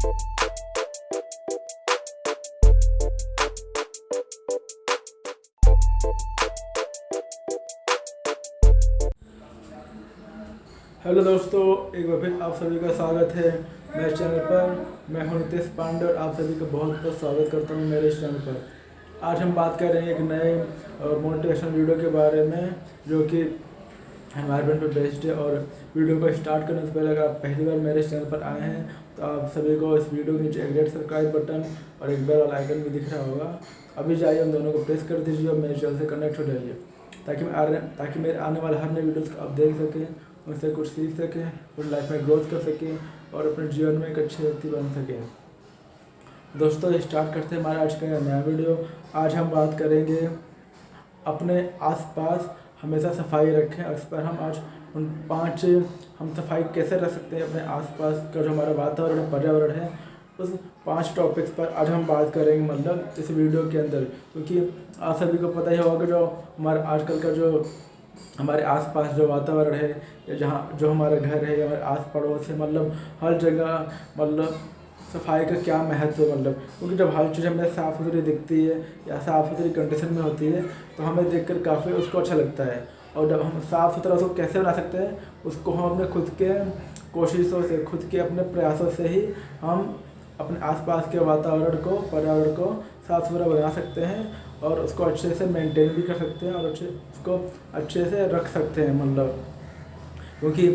Hello दोस्तों, एक बार फिर आप सभी का स्वागत है मेरे चैनल पर। मैं हूं नितेश पांडे और आप सभी का बहुत बहुत स्वागत करता हूं मेरे इस चैनल पर। आज हम बात कर रहे हैं एक नए मोटिवेशनल वीडियो के बारे में जो कि एनवायरनमेंट पर बेस्ड है। और वीडियो को स्टार्ट करने से पहले अगर आप पहली बार मेरे चैनल पर आए हैं तो आप सभी को इस वीडियो के नीचे एक रेड सब्सक्राइब बटन और एक बेल वाला आइकन भी दिख रहा होगा। अभी जाइए उन दोनों को प्रेस कर दीजिए और मेरे चैनल से कनेक्ट हो जाइए ताकि मेरे आने वाले हर नए वीडियोज़ को आप देख सकें, उनसे कुछ सीख सकें और लाइफ में ग्रोथ कर सकें और अपने जीवन में एक अच्छे व्यक्ति बन सकें। दोस्तों, स्टार्ट करते हैं हमारा आज का नया वीडियो। आज हम बात करेंगे अपने आसपास हमेशा सफाई रखें। इस पर हम आज उन 5 हम सफाई कैसे रख सकते हैं अपने आसपास का जो हमारा वातावरण पर्यावरण है, उस 5 टॉपिक्स पर आज हम बात करेंगे मतलब इस वीडियो के अंदर। क्योंकि आप सभी को पता ही होगा जो हमारा आजकल का जो हमारे आसपास जो वातावरण है या जहाँ जो हमारा घर है या हमारे आस पड़ोस है, मतलब हर जगह मतलब सफाई का क्या महत्व है। मतलब क्योंकि जब हर चीज़ हमें साफ़ सुथरी दिखती है या साफ़ सुथरी कंडीशन में होती है तो हमें देखकर काफ़ी उसको अच्छा लगता है। और जब हम साफ़ सुथरा उसको कैसे बना सकते हैं, उसको हम अपने खुद के कोशिशों से, खुद के अपने प्रयासों से ही हम अपने आसपास के वातावरण को, पर्यावरण को साफ़ सुथरा बना सकते हैं और उसको अच्छे से मेंटेन भी कर सकते हैं और उसको अच्छे से रख सकते हैं। मतलब क्योंकि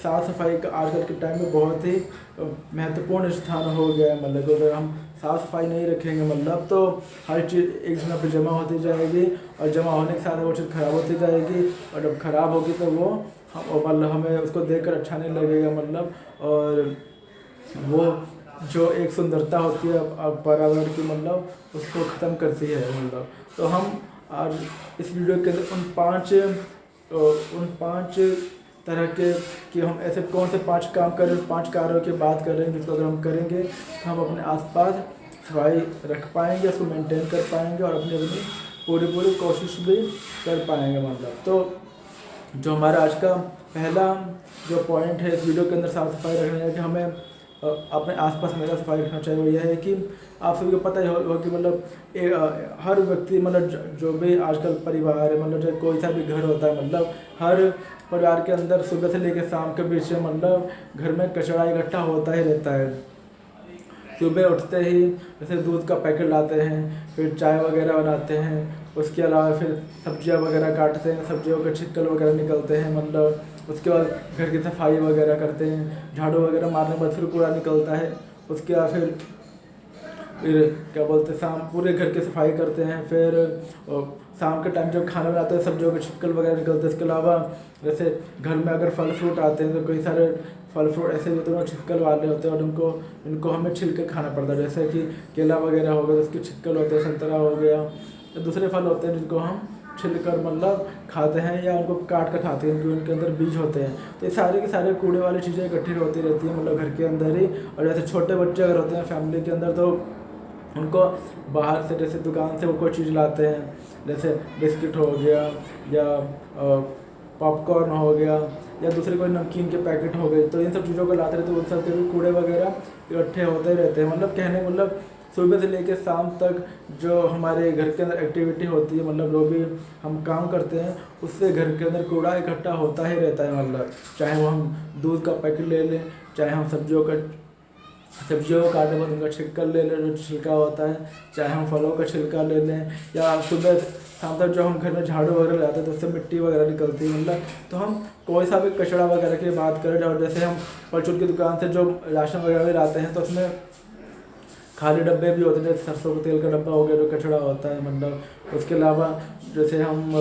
साफ़ सफाई का आजकल के टाइम में बहुत ही महत्वपूर्ण स्थान हो गया है। मतलब अगर हम साफ़ सफाई नहीं रखेंगे मतलब तो हर चीज़ एक जगह पर जमा होती जाएगी और जमा होने के साथ वो चीज़ ख़राब होती जाएगी और जब ख़राब होगी तो वो मतलब हमें उसको देखकर अच्छा नहीं लगेगा। मतलब और वो जो एक सुंदरता होती है पर्यावरण की, मतलब उसको ख़त्म करती है। मतलब तो हम आज इस वीडियो के अंदर उन पाँच तरह के कि हम ऐसे कौन से 5 काम करें, 5 कार्यों की बात कर रहे हैं जिसको अगर हम करेंगे तो हम अपने आसपास सफाई रख पाएंगे, उसको मेंटेन कर पाएंगे और अपनी पूरी कोशिश भी कर पाएंगे। मतलब तो जो हमारा आज का पहला जो पॉइंट है इस वीडियो के अंदर साफ़ सफाई रखने है कि हमें अपने आसपास हमेशा सफाई रखना चाहिए। वो यह है कि आप सभी को पता ही होगा कि मतलब हर व्यक्ति, मतलब जो भी आजकल परिवार है, मतलब जो कोई सा भी घर होता है, मतलब हर परिवार के अंदर सुबह से लेकर शाम के बीच में मतलब घर में कचरा इकट्ठा होता ही रहता है। सुबह उठते ही जैसे दूध का पैकेट लाते हैं, फिर चाय वगैरह बनाते हैं, उसके अलावा फिर सब्जियां वगैरह काटते हैं, सब्जियों के छिक्कल वगैरह निकलते हैं। मतलब उसके बाद घर की सफाई वगैरह करते हैं, झाड़ू वगैरह मारने के बाद फिर कूड़ा निकलता है। उसके बाद फिर क्या बोलते हैं, शाम पूरे घर की सफाई करते हैं। फिर शाम के टाइम जब खाना बनाते हैं सब्जियों के छिक्कल वगैरह निकलते हैं। इसके अलावा जैसे घर में अगर फल फ्रूट आते हैं तो कई सारे फल फ्रूट ऐसे भी होते हैं छिक्कल वाले होते हैं और इनको हमें छिल के खाना पड़ता है। जैसे कि केला वगैरह हो गया तो उसके छिक्कल होते हैं, संतरा हो गया, तो दूसरे फल होते हैं जिनको हम छिलकर मतलब खाते हैं या उनको काट कर खाते हैं क्योंकि उनके अंदर बीज होते हैं। तो ये सारे के सारे कूड़े वाली चीज़ें इकट्ठी होती रहती हैं मतलब घर के अंदर ही। और जैसे छोटे बच्चे अगर होते हैं फैमिली के अंदर तो उनको बाहर से जैसे दुकान से वो कोई चीज़ लाते हैं, जैसे बिस्किट हो गया या पॉपकॉर्न हो गया या दूसरे कोई नमकीन के पैकेट हो गए, तो इन सब चीज़ों को लाते रहते हैं। उन सब के भी कूड़े वगैरह इकट्ठे होते ही रहते हैं। मतलब कहने मतलब सुबह से लेकर शाम तक जो हमारे घर के अंदर एक्टिविटी होती है, मतलब जो भी हम काम करते हैं उससे घर के अंदर कूड़ा इकट्ठा होता ही रहता है। मतलब चाहे वो हम दूध का पैकेट ले लें, चाहे हम सब्जियों को काटने के बाद उनका छिलका ले लें जो छिलका होता है, चाहे हम फलों का छिलका ले लें, या सुबह शाम तक जो हम घर में झाड़ू वगैरह लाते हैं तो उससे मिट्टी वगैरह निकलती है। मतलब तो हम कोई सा भी कचरा वगैरह की बात करें, और जैसे हम परचून की दुकान से जो राशन वगैरह भी लाते हैं तो उसमें खाली डब्बे भी होते हैं, जैसे सरसों के तेल का डब्बा हो गया जो कचरा होता है। मतलब उसके अलावा जैसे हम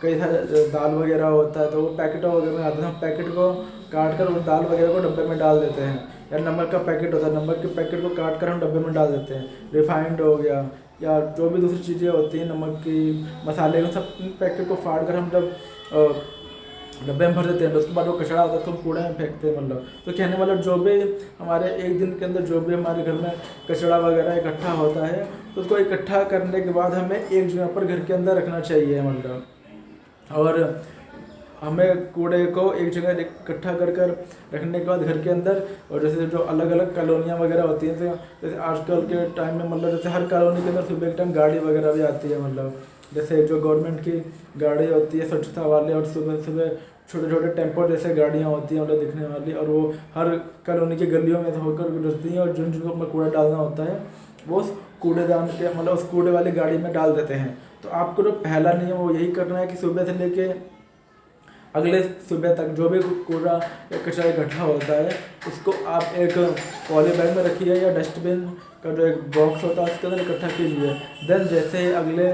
कई सारे दाल वगैरह होता है तो वो पैकेटों वगैरह में आते हैं, हम पैकेट को काट कर उस दाल वगैरह को डब्बे में डाल देते हैं। या नमक का पैकेट होता है, नमक के पैकेट को काट कर हम डब्बे में डाल देते हैं। रिफाइंड हो गया या जो भी दूसरी चीज़ें होती हैं, नमक की, मसाले, उन सब पैकेट को फाड़ कर हम जब डब्बे में भर देते हैं तो उसके बाद वो कचरा होता है उसको हम कूड़े में फेंकते हैं। मतलब तो कहने मतलब जो भी हमारे एक दिन के अंदर जो भी हमारे घर में कचरा वगैरह इकट्ठा होता है तो उसको इकट्ठा करने के बाद हमें एक जगह पर घर के अंदर रखना चाहिए। मतलब और हमें कूड़े को एक जगह इकट्ठा कर कर रखने के बाद घर के अंदर, और जैसे जो अलग अलग कॉलोनियाँ वगैरह होती हैं, तो जैसे आजकल के टाइम में मतलब जैसे हर कॉलोनी के अंदर सुबह के टाइम गाड़ी वगैरह भी आती है, मतलब जैसे जो गवर्नमेंट की गाड़ी होती है स्वच्छता वाले, और सुबह सुबह छोटे छोटे टेम्पो जैसे गाड़ियाँ होती हैं मतलब दिखने वाली, और वो हर कॉलोनी की गलियों में होकर गुजरती हैं, और जिन जिनको अपना कूड़ा डालना होता है वो उस कूड़ेदान के मतलब उस कूड़े वाली गाड़ी में डाल देते हैं। तो आपको जो पहला नियम वो यही करना है कि सुबह से लेके अगले सुबह तक जो भी कूड़ा या कचरा इकट्ठा होता है उसको आप एक पॉली बैग में रखिए, या डस्टबिन का जो एक बॉक्स होता है उसके अंदर इकट्ठा कीजिए। देन जैसे ही अगले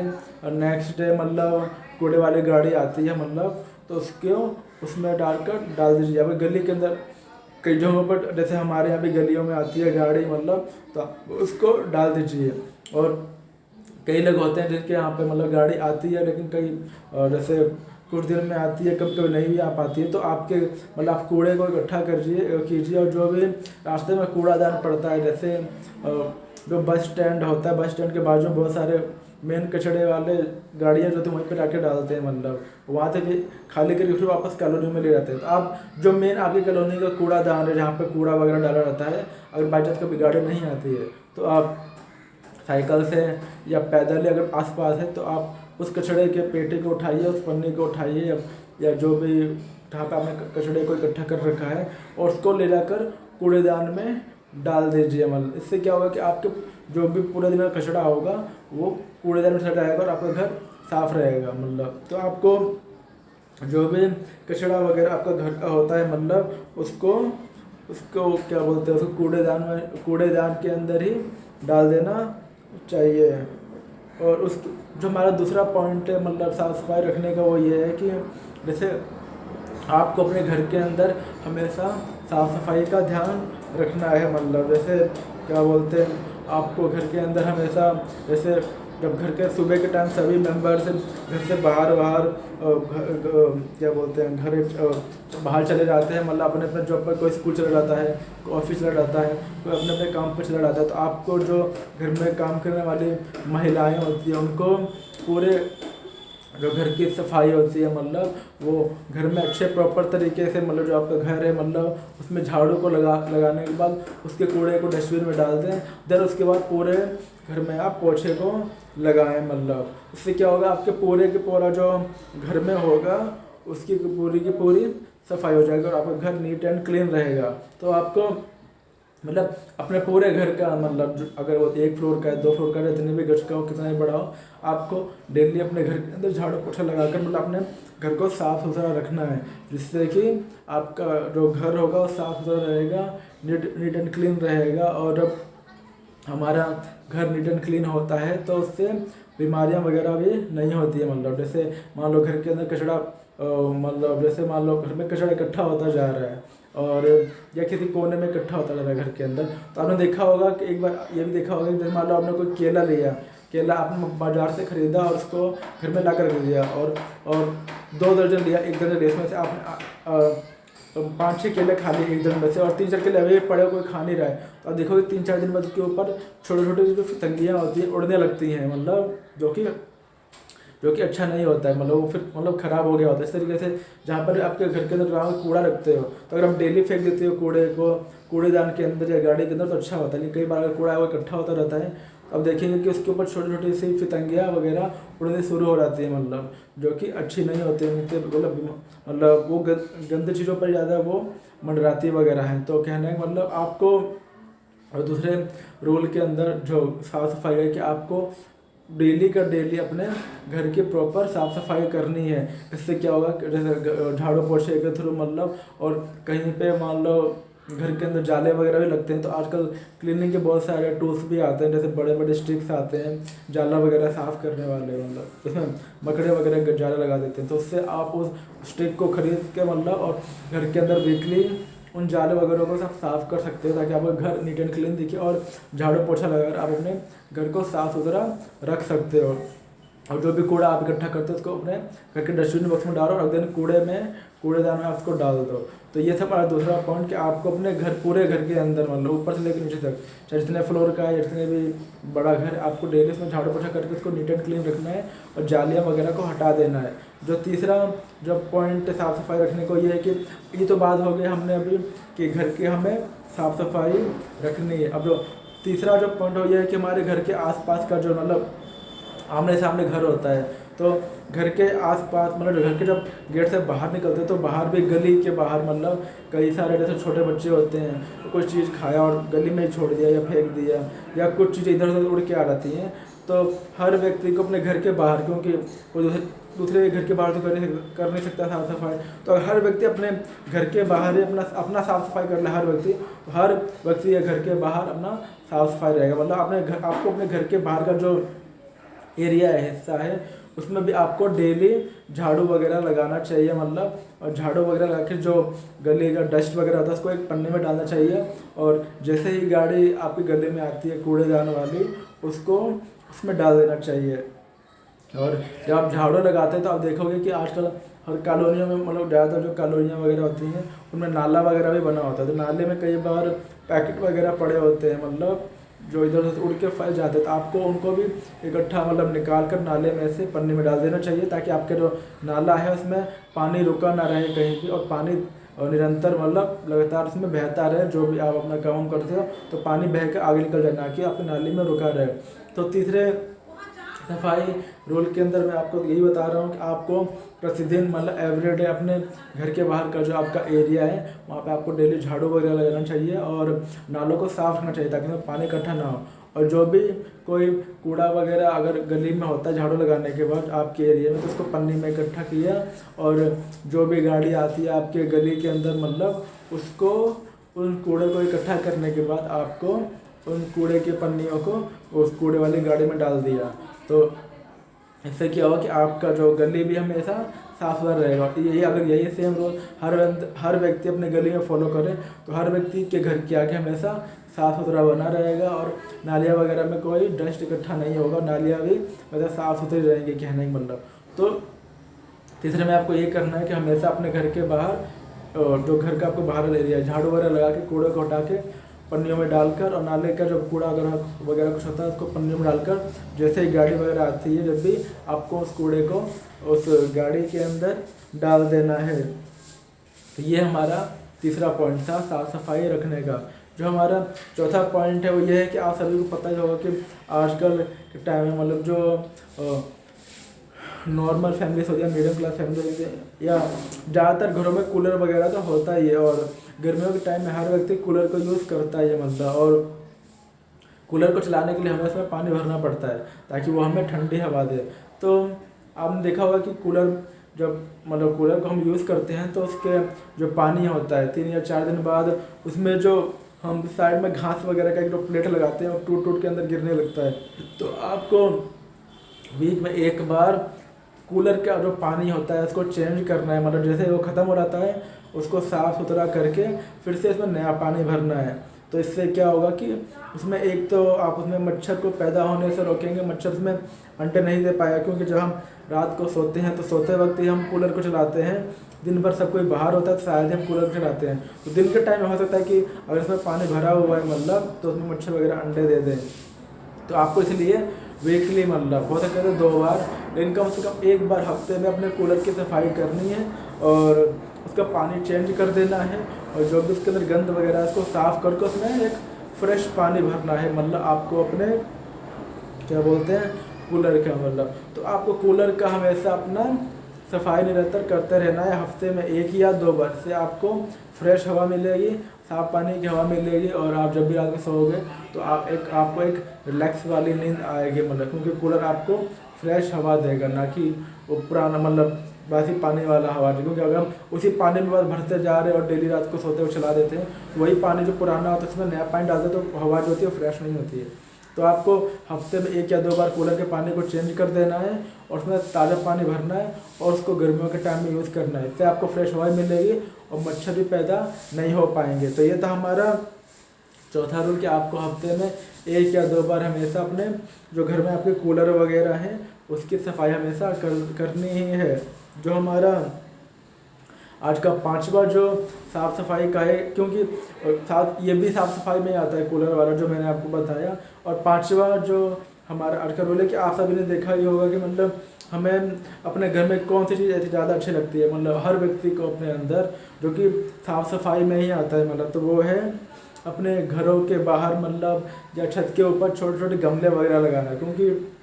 नेक्स्ट डे मतलब कूड़े वाली गाड़ी आती है मतलब, तो उसको उसमें डाल दीजिए। अब गली के अंदर कई जगहों पर जैसे हमारे यहाँ भी गलियों में आती है गाड़ी मतलब, तो उसको डाल दीजिए। और कई लोग होते हैं जिनके यहाँ पे मतलब गाड़ी आती है लेकिन कई जैसे कुछ दिन में आती है, कभी कभी नहीं भी आ पाती है, तो आपके मतलब आप कूड़े को इकट्ठा कीजिए। और जो भी रास्ते में कूड़ादान पड़ता है, जैसे जो बस स्टैंड होता है, बस स्टैंड के बाजू बहुत सारे मेन कचड़े वाले गाड़ियाँ जो थे वहीं पे जाके डालते हैं, मतलब वहाँ से भी खाली करके फिर वापस कॉलोनी में ले जाते हैं। तो आप जो मेन आपकी कॉलोनी का कूड़ादान है जहाँ पे कूड़ा वगैरह डाला रहता है, अगर बाई चांस कभी गाड़ी नहीं आती है तो आप साइकिल से या पैदल या अगर आसपास है तो आप उस कचड़े के पेटी को उठाइए, उस पन्नी को उठाइए, या जो भी जहाँ पे आपने कचड़े को इकट्ठा कर रखा है और उसको ले जाकर कूड़ेदान में डाल दीजिए। मतलब इससे क्या होगा कि आपके जो भी पूरे दिन का कचड़ा होगा वो कूड़ेदान में चला जाएगा और आपका घर साफ रहेगा। मतलब तो आपको जो भी कचड़ा वगैरह आपका घर का होता है मतलब उसको क्या बोलते हैं, उसको कूड़ेदान के अंदर ही डाल देना चाहिए। और उस जो हमारा दूसरा पॉइंट है मतलब साफ़ सफाई रखने का, वो ये है कि जैसे आपको अपने घर के अंदर हमेशा साफ़ सफाई का ध्यान रखना है। मतलब जैसे क्या बोलते हैं, आपको घर के अंदर हमेशा जैसे जब घर के सुबह के टाइम सभी मेंबर्स घर से बाहर क्या बोलते हैं घर बाहर चले जाते हैं, मतलब अपने अपने जॉब पर, कोई स्कूल चला जाता है, कोई ऑफिस चला जाता है, कोई अपने अपने काम पर चला जाता है। तो आपको जो घर में काम करने वाली महिलाएं होती हैं उनको पूरे जो घर की सफाई होती है मतलब वो घर में अच्छे प्रॉपर तरीके से मतलब जो आपका घर है मतलब उसमें झाड़ू को लगाने के बाद उसके कूड़े को डस्टबिन में डाल दें। देन उसके बाद पूरे घर में आप पोछे को लगाएं। मतलब इससे क्या होगा, आपके पूरे के पूरा जो घर में होगा उसकी पूरी की पूरी सफाई हो जाएगी और आपका घर नीट एंड क्लीन रहेगा। तो आपको मतलब अपने पूरे घर का मतलब अगर वो 1 फ्लोर का है, 2 फ्लोर का है, जितने भी गज का हो, कितना ही बड़ा हो, आपको डेली अपने घर के अंदर झाड़ू पोछा लगाकर मतलब अपने घर को साफ़ सुथरा रखना है, जिससे कि आपका जो घर होगा वो साफ़ सुथरा रहेगा, नीट एंड क्लीन रहेगा। और जब हमारा घर नीट एंड क्लीन होता है तो उससे बीमारियां वगैरह भी नहीं होती है। मतलब जैसे मान लो घर के अंदर कचरा मतलब जैसे मान लो घर में कचरा इकट्ठा होता जा रहा है और या किसी कोने में इकट्ठा होता जा रहा है घर के अंदर, तो आपने देखा होगा कि एक बार ये भी देखा होगा कि जैसे मान लो आपने कोई केला लिया, केला आपने बाज़ार से ख़रीदा और उसको घर में ला कर रख दिया और 2 दर्जन लिया, 1 दर्जन लिया, इसमें से आपने 5-6 केले खा लिए 1 दर्जन में से और 3-4 केले अभी पड़े कोई खा नहीं रहा है। तो आप देखोगे 3-4 दिन बाद उसके ऊपर छोटे छोटे जो पतंगियाँ होती हैं उड़ने लगती हैं, मतलब जो कि अच्छा नहीं होता है। मतलब वो फिर मतलब ख़राब हो गया होता है। इस तरीके से जहाँ पर आपके घर के अंदर जहाँ कूड़ा रखते हो, तो अगर आप डेली फेंक देते हो कूड़े को कूड़ेदान के अंदर या गाड़ी के अंदर तो अच्छा होता है, लेकिन कई बार अगर कूड़ा वो इकट्ठा होता रहता है, अब देखेंगे कि उसके ऊपर छोटी छोटी सी पतंगियाँ वगैरह उड़ने शुरू हो जाती है, मतलब जो कि अच्छी नहीं होती है। मतलब वो गंदी चीज़ों पर ज़्यादा वो मंडराती वगैरह हैं। तो कहना है मतलब आपको और दूसरे रूल के अंदर जो साफ़ सफाई है कि आपको डेली अपने घर की प्रॉपर साफ़ सफाई करनी है। इससे क्या होगा, जैसे झाड़ू पोछे के थ्रू मतलब, और कहीं पे मान लो घर के अंदर जाले वगैरह भी लगते हैं, तो आजकल क्लीनिंग के बहुत सारे टूल्स भी आते हैं, जैसे बड़े बड़े स्टिक्स आते हैं जाला वगैरह साफ़ करने वाले, मतलब उसमें मकड़े वगैरह जाले लगा देते हैं। तो उससे आप उस स्टिक को खरीद के मतलब और घर के अंदर वीकली उन जाले वगैरह को सब साफ़ कर सकते हो, ताकि आपका घर नीट एंड क्लीन दिखे और झाड़ू पोछा लगाकर आप अपने घर को साफ़ सुथरा रख सकते हो। और जो भी कूड़ा आप इकट्ठा करते हो उसको अपने घर के डस्टबिन बॉक्स में डालो और अगले दिन कूड़े में कूड़ेदान में आप उसको डाल दो। तो ये था हमारा दूसरा पॉइंट कि आपको अपने घर, पूरे घर के अंदर मतलब ऊपर से लेकर नीचे तक, चाहे जितने फ्लोर का है, जितने भी बड़ा घर, आपको डेली उसमें झाड़ू पोछा करके उसको नीट एंड क्लीन रखना है और जालियाँ वगैरह को हटा देना है। जो तीसरा जो पॉइंट साफ़ सफाई रखने को ये है कि ये तो बात हो गई हमने अभी कि घर के हमें साफ़ सफाई रखनी है। अब जो तीसरा जो पॉइंट हो, ये है कि हमारे घर के आसपास का जो मतलब आमने सामने घर होता है, तो घर के आसपास मतलब जो घर के जब गेट से बाहर निकलते हैं तो बाहर भी, गली के बाहर मतलब कई सारे जैसे छोटे बच्चे होते हैं, तो कुछ चीज़ खाया और गली में ही छोड़ दिया या फेंक दिया, या कुछ चीज़ें इधर उधर उड़ के आ जाती हैं, तो हर व्यक्ति को अपने घर के बाहर, क्योंकि कोई दूसरे घर के बाहर तो कर नहीं सकता साफ़ सफाई, तो हर व्यक्ति अपने घर के बाहर ही अपना साफ़ सफाई कर ले। हर व्यक्ति या घर के बाहर अपना साफ़ सफाई रहेगा, मतलब आपको अपने घर के बाहर का जो एरिया है, हिस्सा है, उसमें भी आपको डेली झाड़ू वगैरह लगाना चाहिए मतलब, और झाड़ू वगैरह लगा के जो गली का डस्ट वगैरह होता है उसको एक पन्ने में डालना चाहिए, और जैसे ही गाड़ी आपकी गली में आती है कूड़ेदान वाली, उसको उसमें डाल देना चाहिए। और जब आप झाड़ू लगाते हैं तो आप देखोगे कि आजकल हर कॉलोनियों में मतलब ज़्यादातर जो कॉलोनियाँ वगैरह होती हैं उनमें नाला वगैरह भी बना होता है, तो नाले में कई बार पैकेट वगैरह पड़े होते हैं मतलब जो इधर उधर उड़ के फैल जाते हैं, तो आपको उनको भी इकट्ठा मतलब निकाल कर नाले में से पन्नी में डाल देना चाहिए, ताकि आपके जो नाला है उसमें पानी रुका ना रहे कहीं भी, और पानी निरंतर मतलब लगातार उसमें बहता रहे। जो भी आप अपना काम करते हो तो पानी बह कर आगे निकल जाए, ना कि आपकी नाली में रुका रहे। तो तीसरे सफाई रूल के अंदर मैं आपको यही बता रहा हूँ कि आपको प्रतिदिन मतलब एवरीडे अपने घर के बाहर का जो आपका एरिया है वहाँ पे आपको डेली झाड़ू वगैरह लगाना चाहिए और नालों को साफ रखना चाहिए, ताकि उसमें पानी इकट्ठा ना हो। और जो भी कोई कूड़ा वगैरह अगर गली में होता है झाड़ू लगाने के बाद आपके एरिया में, तो उसको पन्नी में इकट्ठा किया, और जो भी गाड़ी आती है आपके गली के अंदर मतलब उसको, उन कूड़े को इकट्ठा करने के बाद आपको उन कूड़े के पन्नियों को उस कूड़े वाली गाड़ी में डाल दिया। तो इससे क्या होगा कि आपका जो गली भी हमेशा साफ सुथरा रहेगा। अगर यही सेम रूल हर व्यक्ति अपने गली में फॉलो करे, तो हर व्यक्ति के घर के आगे हमेशा साफ़ सुथरा बना रहेगा, और नालियाँ वगैरह में कोई डस्ट इकट्ठा नहीं होगा, नालियाँ भी मतलब साफ़ सुथरी रहेंगी, कहने का मतलब। तो तीसरे में आपको ये करना है कि हमेशा अपने घर के बाहर जो घर का आपको बाहर एरिया है, झाड़ू वगैरह लगा के कूड़े को हटा के पन्नियों में डालकर, और नाले का जो कूड़ा वगैरह कुछ होता है उसको पन्नियों में डालकर, जैसे ही गाड़ी वगैरह आती है जब भी आपको उस कूड़े को उस गाड़ी के अंदर डाल देना है। तो ये हमारा तीसरा पॉइंट था साफ़ सफाई रखने का। जो हमारा चौथा पॉइंट है वो ये है कि आप सभी को पता ही होगा कि आजकल के टाइम में मतलब जो नॉर्मल फैमिलीज होती है, मीडियम क्लास फैमिली होती है, या ज़्यादातर घरों में कूलर वगैरह तो होता ही है, और गर्मियों के टाइम में हर व्यक्ति कूलर को यूज़ करता है मतलब। और कूलर को चलाने के लिए हमें उसमें पानी भरना पड़ता है ताकि वो हमें ठंडी हवा दे। तो आपने देखा होगा कि कूलर को हम यूज़ करते हैं तो उसके जो पानी होता है 3 या 4 दिन बाद उसमें जो हम साइड में घास वगैरह का एक जो प्लेट लगाते हैं वो टूट के अंदर गिरने लगता है। तो आपको वीक में एक बार कूलर का जो पानी होता है उसको चेंज करना है, मतलब जैसे वो ख़त्म हो जाता है उसको साफ़ सुथरा करके फिर से इसमें नया पानी भरना है। तो इससे क्या होगा कि उसमें एक तो आप उसमें मच्छर को पैदा होने से रोकेंगे, मच्छर उसमें अंडे नहीं दे पाएगा, क्योंकि जब हम रात को सोते हैं तो सोते वक्त ही हम कूलर को चलाते हैं, दिन भर सब कोई बाहर होता है तो शायद हम कूलर को चलाते हैं। तो दिन के टाइम में हो सकता है कि अगर इसमें पानी भरा हुआ है मतलब तो उसमें मच्छर वगैरह अंडे दे दें। तो आपको इसलिए वीकली मतलब हो सकता है 2 बार, लेकिन कम से कम 1 बार हफ्ते में अपने कूलर की सफाई करनी है और उसका पानी चेंज कर देना है, और जो भी उसके अंदर गंद वगैरह है उसको साफ़ करके उसमें एक फ्रेश पानी भरना है। मतलब आपको अपने क्या बोलते हैं कूलर का मतलब, तो आपको कूलर का हमेशा अपना सफाई निरंतर करते रहना है। हफ्ते में 1 या 2 बार से आपको फ्रेश हवा मिलेगी, साफ़ पानी की हवा मिलेगी, और आप जब भी रात में सोओगे तो आपको एक रिलैक्स वाली नींद आएगी मतलब, क्योंकि कूलर आपको फ्रेश हवा देगा, ना कि वो पुराना मतलब बासी पानी वाला हवा। क्योंकि अगर हम उसी पानी में भरते जा रहे हैं और डेली रात को सोते हुए चला देते हैं, तो वही पानी जो पुराना होता है उसमें नया पानी डालते हैं तो हवा जो होती है फ्रेश नहीं होती है। तो आपको हफ्ते में 1 या 2 बार कूलर के पानी को चेंज कर देना है और उसमें ताज़ा पानी भरना है और उसको गर्मियों के टाइम में यूज़ करना है। इससे आपको फ्रेश हवा मिलेगी और मच्छर भी पैदा नहीं हो पाएंगे। तो ये था हमारा चौथा रूल कि आपको हफ्ते में 1 या 2 बार हमेशा अपने जो घर में आपके कूलर वगैरह हैं उसकी सफाई हमेशा करनी ही है। जो हमारा आज का पांचवा जो साफ़ सफाई का है, क्योंकि साथ ये भी साफ़ सफाई में आता है कूलर वाला जो मैंने आपको बताया। और पांचवा जो हमारा आज का रोल है कि आप सभी ने देखा ही होगा कि मतलब हमें अपने घर में कौन सी चीज़ ऐसी ज़्यादा अच्छी लगती है, मतलब हर व्यक्ति को अपने अंदर, जो कि साफ़ सफाई में ही आता है, मतलब तो वो है अपने घरों के बाहर मतलब या छत के ऊपर छोटे छोटे गमले वगैरह लगाना। क्योंकि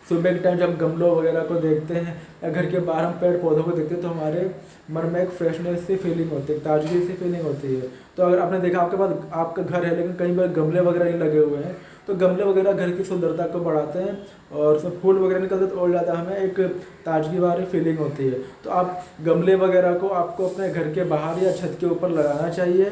सुबह के टाइम जब गमलों वगैरह को देखते हैं या घर के बाहर हम पेड़ पौधों को देखते हैं तो हमारे मन में एक फ्रेशनेस सी फीलिंग होती है, ताजगी सी फीलिंग होती है। तो अगर आपने देखा आपके पास आपका घर है लेकिन कहीं पर गमले वगैरह नहीं लगे हुए हैं, तो गमले वगैरह घर की सुंदरता को बढ़ाते हैं और उसमें फूल वगैरह निकलते तो और ज़्यादा हमें एक ताजगी वाली फीलिंग होती है। तो आप गमले वगैरह को आपको अपने घर के बाहर या छत के ऊपर लगाना चाहिए।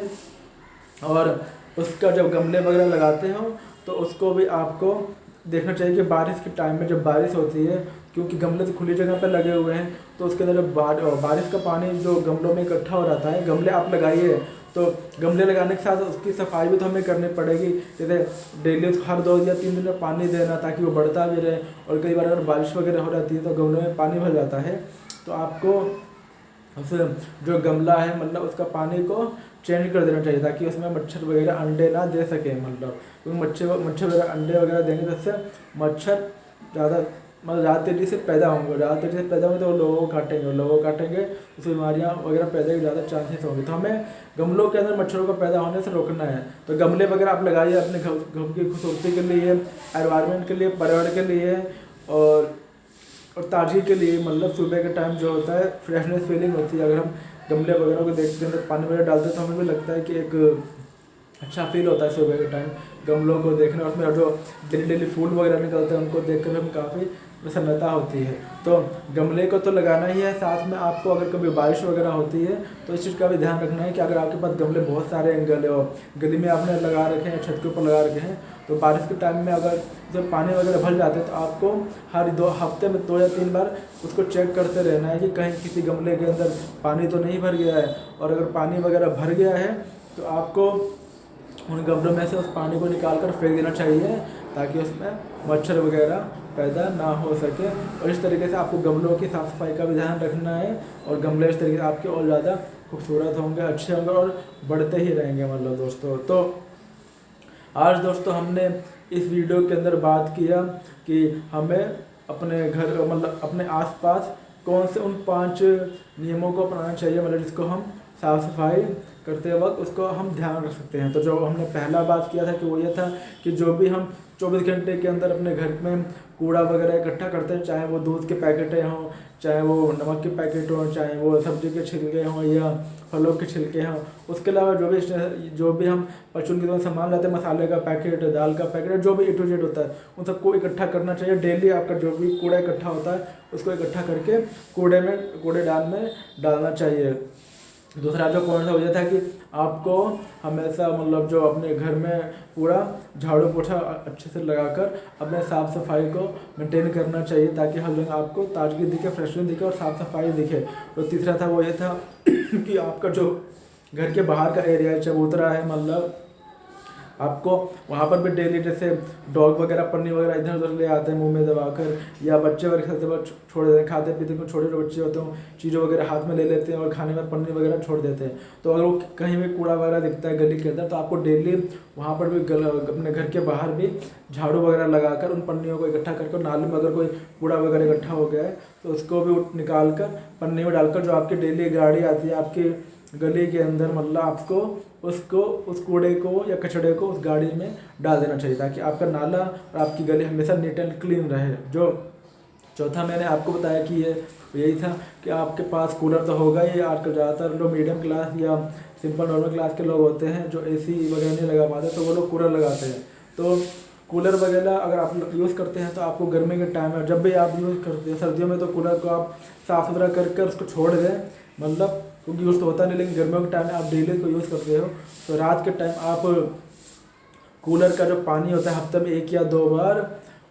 और उसका जब गमले वगैरह लगाते हो तो उसको भी आपको देखना चाहिए कि बारिश के टाइम में जब बारिश होती है, क्योंकि गमले तो खुली जगह पर लगे हुए हैं, तो उसके अंदर जब बारिश का पानी जो गमलों में इकट्ठा हो जाता है, गमले आप लगाइए तो गमले लगाने के साथ उसकी सफाई भी तो हमें करनी पड़ेगी। जैसे डेली हर 2 या 3 दिन में पानी देना ताकि वो बढ़ता भी रहे। और कई बार अगर बारिश वगैरह हो जाती है तो गमलों में पानी भर जाता है, तो आपको उस जो गमला है मतलब उसका पानी को चेंज कर देना चाहिए ताकि उसमें मच्छर वगैरह अंडे ना दे सके। मतलब क्योंकि मच्छर वगैरह अंडे वगैरह देंगे तो उससे मच्छर ज़्यादा तेज़ी से पैदा होंगे, तो वो लोगों को काटेंगे, उससे बीमारियाँ वगैरह पैदा की ज़्यादा चांसेस होंगे। तो हमें गमलों के अंदर मच्छरों को पैदा होने से रोकना है। तो गमले वगैरह आप लगाइए अपने घर की खूबसूरती के लिए, एनवायरनमेंट के लिए, पर्यावरण के लिए और ताजगी के लिए। मतलब सुबह के टाइम जो होता है फ्रेशनेस फीलिंग होती है। अगर हम गमले वगैरह को देखते हैं तो पानी वगैरह डालते हैं तो हमें भी लगता है कि एक अच्छा फील होता है सुबह के टाइम गमलों को देखना। और उसमें जो डेली फूल वगैरह निकलते हैं उनको देख कर हम काफ़ी प्रसन्नता होती है। तो गमले को तो लगाना ही है, साथ में आपको अगर कभी बारिश वगैरह होती है तो इस चीज़ का भी ध्यान रखना है कि अगर आपके पास गमले बहुत सारे गली में आपने लगा रखे हैं, छत के ऊपर लगा रखे हैं, तो बारिश के टाइम में अगर जब पानी वगैरह भर जाते हैं तो आपको हर 2 हफ्ते में 2 या 3 बार उसको चेक करते रहना है कि कहीं किसी गमले के अंदर पानी तो नहीं भर गया है। और अगर पानी वगैरह भर गया है तो आपको उन गमलों में से उस पानी को निकाल कर फेंक देना चाहिए ताकि उसमें मच्छर वगैरह पैदा ना हो सके। और इस तरीके से आपको गमलों की साफ़ सफाई का भी ध्यान रखना है और गमले इस तरीके से आपके और ज़्यादा खूबसूरत होंगे, अच्छे होंगे और बढ़ते ही रहेंगे। मतलब दोस्तों, तो आज दोस्तों हमने इस वीडियो के अंदर बात किया कि हमें अपने घर मतलब अपने आसपास कौन से उन 5 नियमों को अपनाना चाहिए, मतलब जिसको हम साफ़ सफाई करते वक्त उसको हम ध्यान रख सकते हैं। तो जो हमने पहला बात किया था कि वो ये था कि जो भी हम 24 घंटे के अंदर अपने घर में कूड़ा वगैरह इकट्ठा करते हैं, चाहे वो दूध के पैकेटें हों, चाहे वो नमक के पैकेट हों, चाहे वो सब्जी के छिलके हों या फलों के छिलके हों, उसके अलावा जो भी हम परचून की तरह सामान लाते हैं, मसाले का पैकेट, दाल का पैकेट, जो भी A to Z होता है उन सबको इकट्ठा करना चाहिए। डेली आपका जो भी कूड़ा इकट्ठा होता है उसको इकट्ठा करके कूड़ेदान में डालना चाहिए। दूसरा जो पॉइंट था वो ये था कि आपको हमेशा मतलब जो अपने घर में पूरा झाड़ू पोछा अच्छे से लगाकर अपने साफ़ सफाई को मेंटेन करना चाहिए ताकि हर जगह आपको ताजगी दिखे, फ्रेशनेस दिखे और साफ़ सफाई दिखे। और तीसरा था वो ये था कि आपका जो घर के बाहर का एरिया है, चबूतरा है, मतलब आपको वहाँ पर भी डेली जैसे डॉग वगैरह पन्नी वगैरह इधर उधर ले आते हैं मुंह में दबाकर, या बच्चे वगैरह खाते वक्त छोड़ देते हैं, खाते पीते हैं, छोटे छोटे बच्चे होते हैं चीज़ों वगैरह हाथ में ले लेते हैं और खाने में पन्नी वगैरह छोड़ देते हैं। तो अगर वो कहीं भी कूड़ा वगैरह दिखता है गली के अंदर तो आपको डेली वहाँ पर भी अपने घर के बाहर भी झाड़ू वगैरह लगाकर उन पन्नियों को इकट्ठा करके, नाली में अगर कोई कूड़ा वगैरह इकट्ठा हो गया है तो उसको भी निकाल कर पन्नी में डालकर जो आपकी डेली गाड़ी आती है आपकी गली के अंदर, मतलब आपको उस कूड़े को या कचड़े को उस गाड़ी में डाल देना चाहिए ताकि आपका नाला और आपकी गली हमेशा नीट एंड क्लीन रहे। जो चौथा मैंने आपको बताया कि यही था कि आपके पास कूलर तो होगा ही। आजकल ज़्यादातर लोग मीडियम क्लास या सिंपल नॉर्मल क्लास के लोग होते हैं जो AC वगैरह नहीं लगा पाते, तो वो लोग कूलर लगाते हैं। तो कूलर वगैरह अगर आप यूज़ करते हैं तो आपको गर्मी के टाइम में जब भी आप यूज़ करते हैं, सर्दियों में तो कूलर को आप साफ़ सुथरा करके उसको छोड़ दें, मतलब क्योंकि यूज़ तो होता नहीं, लेकिन गर्मियों के टाइम में आप डेली को यूज़ करते हो तो रात के टाइम आप कूलर का जो पानी होता है हफ्ते में 1 या 2 बार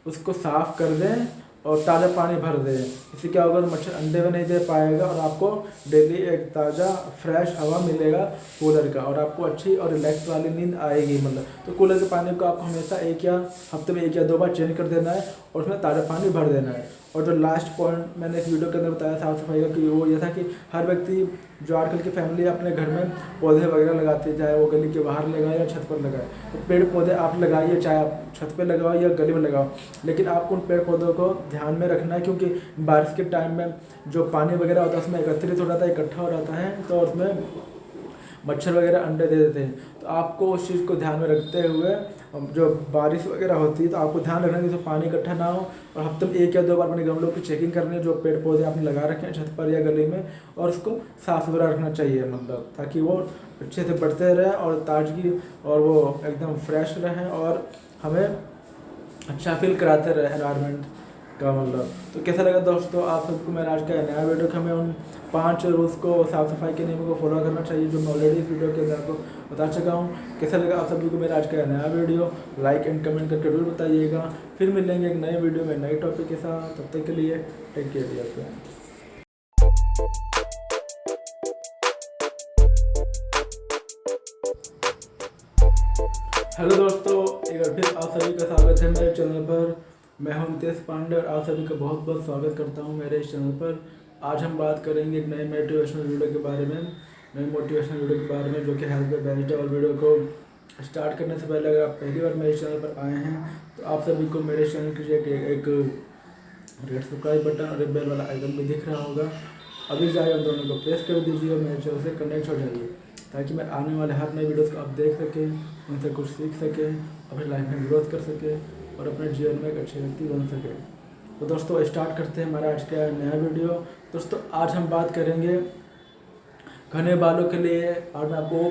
उसको साफ़ कर दें और ताज़ा पानी भर दें। इससे क्या होगा, मच्छर अंडे में नहीं दे पाएगा और आपको डेली एक ताज़ा फ्रेश हवा मिलेगा कूलर का और आपको अच्छी और रिलैक्स वाली नींद आएगी। मतलब तो कूलर के पानी को आपको हमेशा हफ्ते में 1 या 2 बार चेंज कर देना है और उसमें ताज़ा पानी भर देना है। और जो लास्ट पॉइंट मैंने इस वीडियो के अंदर बताया साफ़ सफाई का कि वो ये था कि हर व्यक्ति जो आजकल की फैमिली अपने घर में पौधे वगैरह लगाती है, चाहे वो गली के बाहर लगाए या छत पर लगाए। तो पेड़ पौधे आप लगाइए, चाहे आप छत पर लगाओ या गली में लगाओ, लेकिन आपको उन पेड़ पौधों को ध्यान में रखना है, क्योंकि बारिश के टाइम में जो पानी वगैरह होता है उसमें एकत्रित हो जाता है, इकट्ठा हो जाता है, तो उसमें मच्छर वगैरह अंडे दे देते हैं। तो आपको उस चीज़ को ध्यान में रखते हुए जो बारिश वगैरह होती है तो आपको ध्यान रखना है कि पानी इकट्ठा ना हो, और हफ्ते में 1 या 2 बार अपने गमलों की चेकिंग करनी है, जो पेड़ पौधे आपने लगा रखे हैं छत पर या गली में, और उसको साफ़ सुथरा रखना चाहिए, मतलब ताकि वो अच्छे से बढ़ते रहे और ताजगी और वो एकदम फ्रेश रहें और हमें अच्छा फील कराते रहे एनवायरनमेंट का, मतलब। तो कैसा लगा दोस्तों आप सबको मेरा आज का नया वीडियो कि हमें उन 5 रूल्स को, साफ़ सफाई के नियमों को फॉलो करना चाहिए, जो मैं ऑलरेडी इस वीडियो के अंदर आपको बता चुका हूँ। कैसा लगा आप सभी को मेरा आज का नया वीडियो, लाइक एंड कमेंट करके जरूर बताइएगा। फिर मिलेंगे एक नए वीडियो में नए टॉपिक के साथ, तब तक के लिए take care dear friends. Hello दोस्तों, एक बार फिर आप सभी का स्वागत है मेरे चैनल पर। मैं हूं नितेश पांडे और आप सभी का बहुत बहुत स्वागत करता हूं मेरे इस चैनल पर। आज हम बात करेंगे एक नए मोटिवेशनल वीडियो के बारे में, जो कि हेल्थ पे बेस्ड है। और वीडियो को स्टार्ट करने से पहले अगर आप पहली बार मेरे चैनल पर आए हैं तो आप सभी को मेरे चैनल के एक रेड सब्सक्राइब बटन और एक बेल वाला आइकन भी दिख रहा होगा, अभी जाए उन दोनों को प्रेस कर दीजिए और मेरे चैनल से कनेक्ट हो जाइए, ताकि मैं आने वाले हर नए वीडियोस को आप देख सकें, उनसे कुछ सीख सकें, अपनी लाइफ में ग्रोथ कर सकें और अपने जीवन में एक अच्छे व्यक्ति बन सके। तो दोस्तों स्टार्ट करते हैं हमारा आज का नया वीडियो। दोस्तों आज हम बात करेंगे घने बालों के लिए, और मैं आपको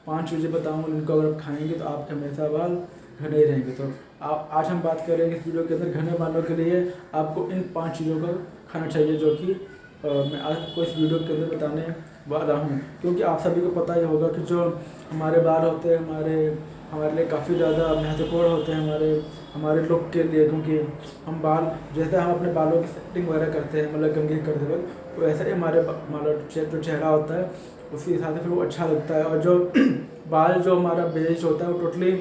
5 चीज़ें बताऊंगा जिनको अगर आप खाएंगे तो आपके हमेशा बाल घने ही रहेंगे। तो आज हम बात करेंगे इस वीडियो के अंदर घने बालों के लिए आपको इन 5 चीज़ों को खाना चाहिए, जो कि मैं आपको इस वीडियो के अंदर बताने वाला हूँ। क्योंकि आप सभी को पता ही होगा कि जो हमारे बाल होते हैं हमारे लिए काफ़ी ज़्यादा महत्वपूर्ण होते हैं हमारे लुक के लिए, क्योंकि हम बाल जैसे हम अपने बालों की सेटिंग वगैरह करते हैं, मतलब कंघी करते वक्त, वैसे ही हमारे जो चेहरा होता है उसके हिसाब से फिर वो अच्छा लगता है। और जो बाल जो हमारा बेस होता है वो टोटली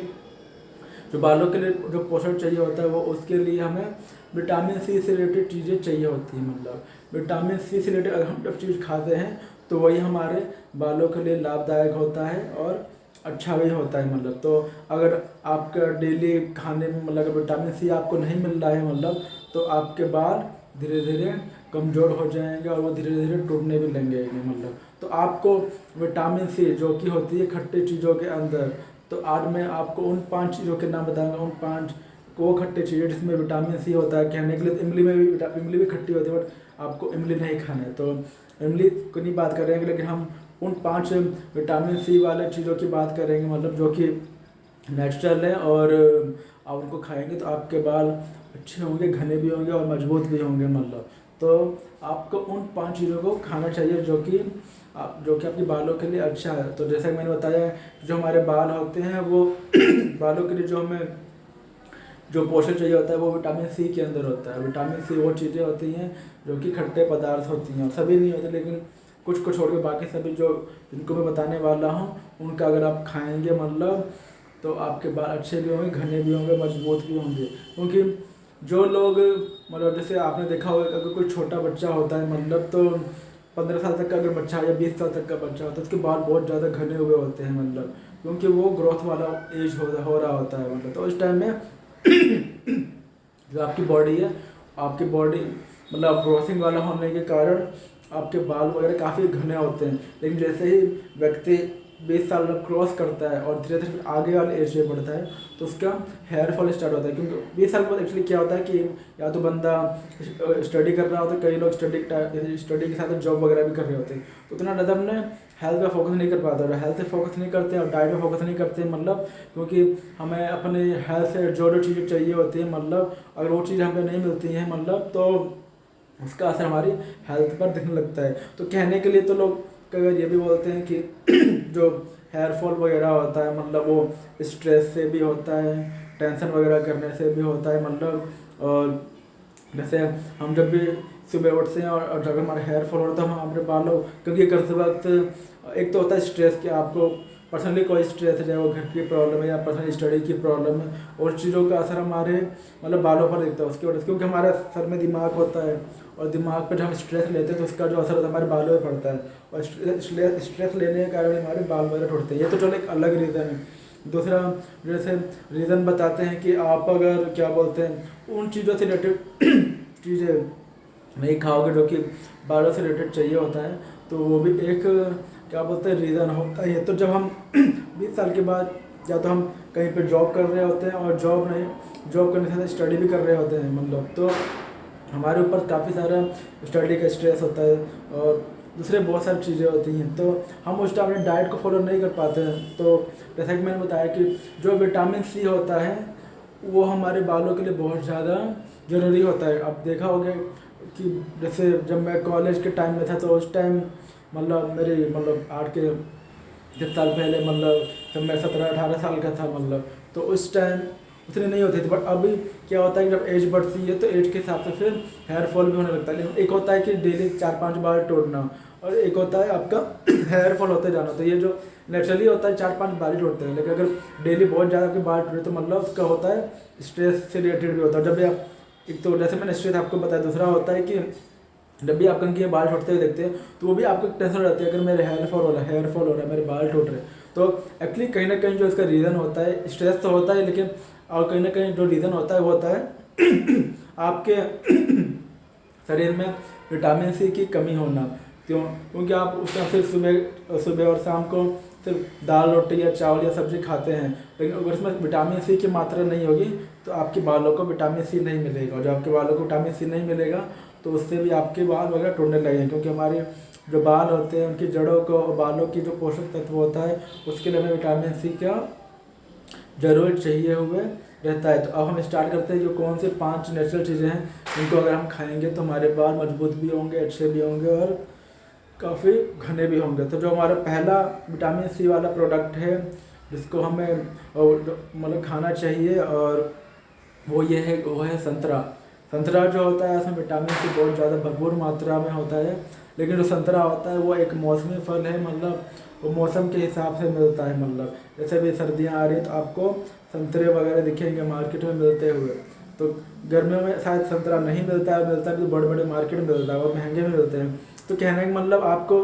जो बालों के लिए जो पोषण चाहिए होता है वो उसके लिए हमें विटामिन सी से रिलेटेड चीज़ें चाहिए होती हैं। मतलब विटामिन सी से रिलेटेड अगर हम जब चीज़ खाते हैं तो वही हमारे बालों के लिए लाभदायक होता है और अच्छा भी होता है। मतलब तो अगर आपका डेली खाने में मतलब विटामिन सी आपको नहीं मिल रहा है, मतलब तो आपके बाल धीरे धीरे कमज़ोर हो जाएंगे और वो धीरे धीरे टूटने भी लगेंगे। मतलब तो आपको विटामिन सी जो कि होती है खट्टी चीज़ों के अंदर, तो आज मैं आपको उन 5 चीज़ों के नाम बताऊंगा, उन 5 को खट्टी चीज़ें जिसमें विटामिन सी होता है। कहने के लिए इमली में भी इमली भी खट्टी होती है, बट आपको इमली नहीं खाना है, तो इमली को नहीं बात करेंगे, लेकिन हम उन 5 विटामिन सी वाले चीज़ों की बात करेंगे, मतलब जो कि नेचुरल है, और आप उनको खाएंगे तो आपके बाल अच्छे होंगे, घने भी होंगे और मजबूत भी होंगे। मतलब तो आपको उन 5 चीज़ों को खाना चाहिए जो कि आपके बालों के लिए अच्छा है। तो जैसा कि मैंने बताया, जो हमारे बाल होते हैं वो बालों के लिए जो हमें जो पोषण चाहिए होता है वो विटामिन सी के अंदर होता है। विटामिन सी वो चीज़ें होती हैं जो कि खट्टे पदार्थ होती हैं, सभी नहीं होते, लेकिन कुछ को छोड़ के बाकी सभी जो जिनको मैं बताने वाला हूँ उनका अगर आप खाएंगे, मतलब तो आपके बाल अच्छे भी होंगे, घने भी होंगे, मजबूत भी होंगे। क्योंकि जो लोग मतलब जैसे आपने देखा होगा अगर कोई छोटा बच्चा होता है, मतलब तो 15 साल तक का अगर बच्चा या 20 साल तक का बच्चा होता है, उसके बाल बहुत ज़्यादा घने हुए होते हैं, मतलब क्योंकि वो ग्रोथ वाला एज हो रहा होता है। मतलब तो इस टाइम में जो आपकी बॉडी है, आपकी बॉडी मतलब ग्रोथिंग वाला होने के कारण आपके बाल वगैरह काफ़ी घने होते हैं। लेकिन जैसे ही व्यक्ति 20 साल में क्रॉस करता है और धीरे धीरे आगे वाले एज में बढ़ता है तो उसका हेयर फॉल स्टार्ट होता है। क्योंकि 20 साल के बाद एक्चुअली क्या होता है कि या तो बंदा स्टडी कर रहा होता है, कई लोग स्टडी के साथ जॉब वगैरह भी कर रहे होते हैं, तो उतना ज़्यादा अपने हेल्थ पे फोकस नहीं कर पाते, और हेल्थ पे फोकस नहीं करते और डाइट पे फोकस नहीं करते, मतलब क्योंकि हमें अपने हेल्थ से जो चीज़ें चाहिए होती है, मतलब अगर वो चीज़ हमें नहीं मिलती हैं, मतलब तो उसका असर हमारी हेल्थ पर दिखने लगता है। तो कहने के लिए तो लोग कई बार ये भी बोलते हैं कि जो हेयर फॉल वगैरह होता है, मतलब वो स्ट्रेस से भी होता है, टेंशन वगैरह करने से भी होता है। मतलब और जैसे हम जब भी सुबह उठते हैं और अगर हमारा हेयर फॉल होता है, हम अपने बालों क्योंकि करते वक्त एक तो होता है स्ट्रेस कि आपको पर्सनली कोई स्ट्रेस है, चाहे वो घर की प्रॉब्लम है या पर्सनल स्टडी की प्रॉब्लम है, और चीज़ों का असर हमारे मतलब बालों पर दिखता है उसकी वजह से, क्योंकि हमारे सर में दिमाग होता है और दिमाग पर जब हम स्ट्रेस लेते हैं तो उसका जो असर होता है हमारे बालों पर पड़ता है, और स्ट्रेस लेने के कारण हमारे बाल वगैरह उठते हैं। ये तो चलो एक अलग रीज़न है। दूसरा जैसे रीज़न बताते हैं कि आप अगर क्या बोलते हैं उन चीज़ों से रिलेटेड चीज़ें नहीं खाओगे जो कि बालों से रिलेटेड चाहिए होता है, तो वो भी एक क्या बोलते हैं रीज़न होता है। तो जब हम 20 साल के बाद या तो हम कहीं पे जॉब कर रहे होते हैं और जॉब करने के साथ स्टडी भी कर रहे होते हैं मतलब, तो हमारे ऊपर काफ़ी सारा स्टडी का स्ट्रेस होता है और दूसरे बहुत सारी चीज़ें होती हैं, तो हम उस टाइम अपने डाइट को फॉलो नहीं कर पाते हैं। तो जैसा कि मैंने बताया कि जो विटामिन सी होता है वो हमारे बालों के लिए बहुत ज़्यादा ज़रूरी होता है। आप देखा होगा कि जैसे जब मैं कॉलेज के टाइम में था तो उस टाइम मतलब मेरी मतलब 10 साल पहले मतलब जब मैं 17-18 साल का था मतलब, तो उस टाइम उतने नहीं होते थे। बट अभी क्या होता है कि जब एज बढ़ती है तो एज के हिसाब से फिर हेयर फॉल भी होने लगता है। लेकिन एक होता है कि डेली 4-5 बाल तोड़ना और एक होता है आपका हेयर फॉल होते जाना। तो ये जो नेचुरली होता है 4-5 बाल ही तोड़ते हैं, लेकिन अगर डेली बहुत ज़्यादा आपके बाल टूटे तो मतलब उसका होता है स्ट्रेस से रिलेटेड भी होता है। जब भी आप एक तो जैसे मैंने स्ट्रेस आपको बताया, दूसरा होता है कि जब भी आप कहीं के बाल टूटते हुए देखते हैं तो वो भी आपको टेंशन रहती है, अगर मेरे हेयर फॉल हो रहा है, मेरे बाल टूट रहे हैं। तो एक्चुअली कहीं ना कहीं जो इसका रीज़न होता है स्ट्रेस तो होता है, लेकिन और कहीं ना कहीं जो रीज़न होता है वो होता है आपके शरीर में विटामिन सी की कमी होना। क्योंकि आप उस टाइम सिर्फ सुबह और शाम को सिर्फ दाल रोटी या चावल या सब्जी खाते हैं, लेकिन अगर उसमें विटामिन सी की मात्रा नहीं होगी तो आपके बालों को विटामिन सी नहीं मिलेगा, और जब आपके बालों को विटामिन सी नहीं मिलेगा तो उससे भी आपके बाल वगैरह टूटने लगेंगे। क्योंकि हमारे जो बाल होते हैं उनकी जड़ों को और बालों की जो पोषक तत्व होता है उसके लिए हमें विटामिन सी का ज़रूर चाहिए हुए रहता है। तो अब हम स्टार्ट करते हैं जो कौन से 5 नेचुरल चीज़ें हैं इनको अगर हम खाएंगे तो हमारे बाल मजबूत भी होंगे, अच्छे भी होंगे और काफ़ी घने भी होंगे। तो जो हमारा पहला विटामिन सी वाला प्रोडक्ट है जिसको हमें मतलब खाना चाहिए और वो है संतरा। संतरा जो होता है उसमें विटामिन सी बहुत ज़्यादा भरपूर मात्रा में होता है, लेकिन जो संतरा होता है वो एक मौसमी फल है, मतलब वो मौसम के हिसाब से मिलता है। मतलब जैसे भी सर्दियाँ आ रही हैं तो आपको संतरे वगैरह दिखेंगे मार्केट में मिलते हुए। तो गर्मियों में शायद संतरा नहीं मिलता है, मिलता है तो बड़े बड़े मार्केट में मिलता है और महंगे भी मिलते हैं। तो कहने का मतलब आपको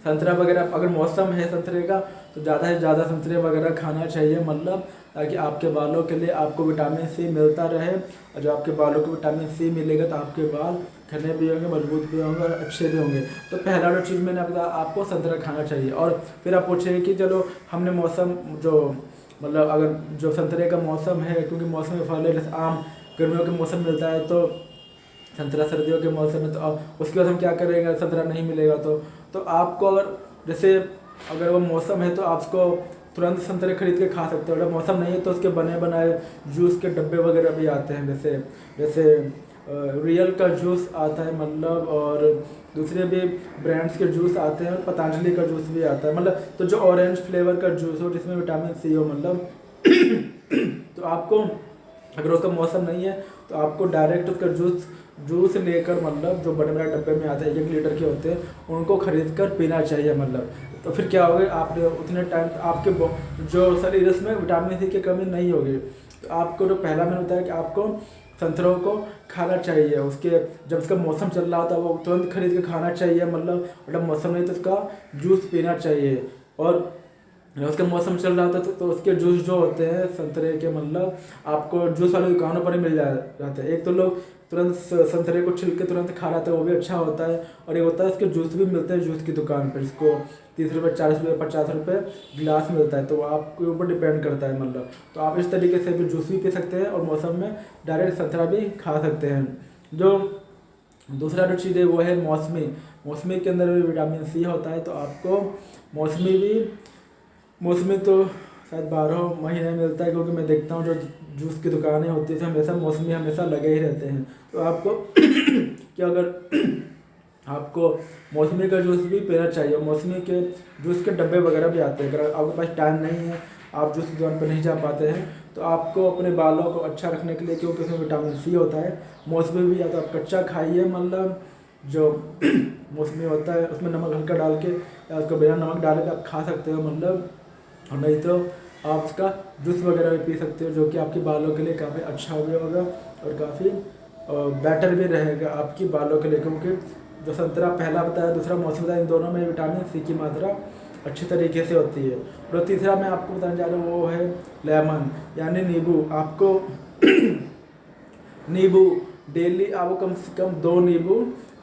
संतरा वगैरह अगर मौसम है संतरे का तो ज़्यादा से ज़्यादा संतरे वगैरह खाना चाहिए, मतलब ताकि आपके बालों के लिए आपको विटामिन सी मिलता रहे। और जब आपके बालों को विटामिन सी मिलेगा तो आपके बाल घने भी होंगे, मजबूत भी होंगे और अच्छे भी होंगे। तो पहला जो चीज़ मैंने बताया आपको संतरा खाना चाहिए। और फिर आप पूछेंगे कि चलो हमने मौसम जो मतलब अगर जो संतरे का मौसम है, क्योंकि मौसम में फल है, जैसे आम गर्मियों के मौसम मिलता है तो संतरा सर्दियों के मौसम में, तो अब उसके बाद हम क्या करेंगे संतरा नहीं मिलेगा तो आपको अगर जैसे अगर वो मौसम है तो आपको तुरंत संतरे खरीद के खा सकते हो। अगर मौसम नहीं है तो उसके बने बनाए जूस के डब्बे वगैरह भी आते हैं, जैसे रियल का जूस आता है मतलब, और दूसरे भी ब्रांड्स के जूस आते हैं और पतंजलि का जूस भी आता है मतलब। तो जो ऑरेंज फ्लेवर का जूस हो जिसमें विटामिन सी हो मतलब तो आपको अगर उसका मौसम नहीं है तो आपको डायरेक्ट उसका जूस लेकर मतलब जो बड़े बड़े डब्बे में आते हैं 1 लीटर के होते हैं उनको खरीद कर पीना चाहिए मतलब। तो फिर क्या होगा आपने उतने टाइम आपके जो शरीर में विटामिन सी की कमी नहीं होगी। तो आपको जो पहला मैंने बताया कि आपको संतरों को खाना चाहिए, उसके जब उसका मौसम चल रहा होता है वो तुरंत खरीद के खाना चाहिए मतलब, जब मौसम नहीं तो उसका जूस पीना चाहिए। और जब उसका मौसम चल रहा होता है तो उसके जूस जो होते हैं संतरे के मतलब आपको जूस वाली दुकानों पर ही मिल जाते हैं। एक तो लोग तुरंत संतरे को छिल के तुरंत खा रहा था वो भी अच्छा होता है, और ये होता है इसके जूस भी मिलते हैं जूस की दुकान पर, इसको 30 रुपये 40 रुपये 50 रुपये गिलास मिलता है। तो आपके ऊपर डिपेंड करता है मतलब। तो आप इस तरीके से भी जूस भी पी सकते हैं और मौसम में डायरेक्ट संतरा भी खा सकते हैं। जो दूसरा जो चीज़ है वो है मौसमी के अंदर भी विटामिन सी होता है। तो आपको मौसमी तो शायद 12 महीने मिलता है, क्योंकि मैं देखता हूँ जो जूस की दुकानें होती है तो हमेशा मौसमी हमेशा लगे ही रहते हैं। तो आपको क्या अगर आपको मौसमी का जूस भी पीना चाहिए, मौसमी के जूस के डब्बे वगैरह भी आते हैं। अगर आपके पास टाइम नहीं है, आप जूस की दुकान पर नहीं जा पाते हैं, तो आपको अपने बालों को अच्छा रखने के लिए, क्योंकि उसमें विटामिन सी होता है, मौसमी भी या तो आप कच्चा खाइए मतलब जो मौसमी होता है उसमें नमक हल्का डाल के या उसको बिना नमक डाले के आप खा सकते हो मतलब, और नहीं तो आप उसका जूस वगैरह भी पी सकते हो, जो कि आपके बालों के लिए काफ़ी अच्छा भी होगा और काफ़ी बेटर भी रहेगा आपकी बालों के लिए। क्योंकि जो संतरा पहला बताया, दूसरा मौसमी बताया, इन दोनों में विटामिन सी की मात्रा अच्छी तरीके से होती है। और तीसरा मैं आपको बताने जा रहा हूँ वो है लेमन यानी नींबू। आपको नींबू डेली आपको कम से कम 2 नींबू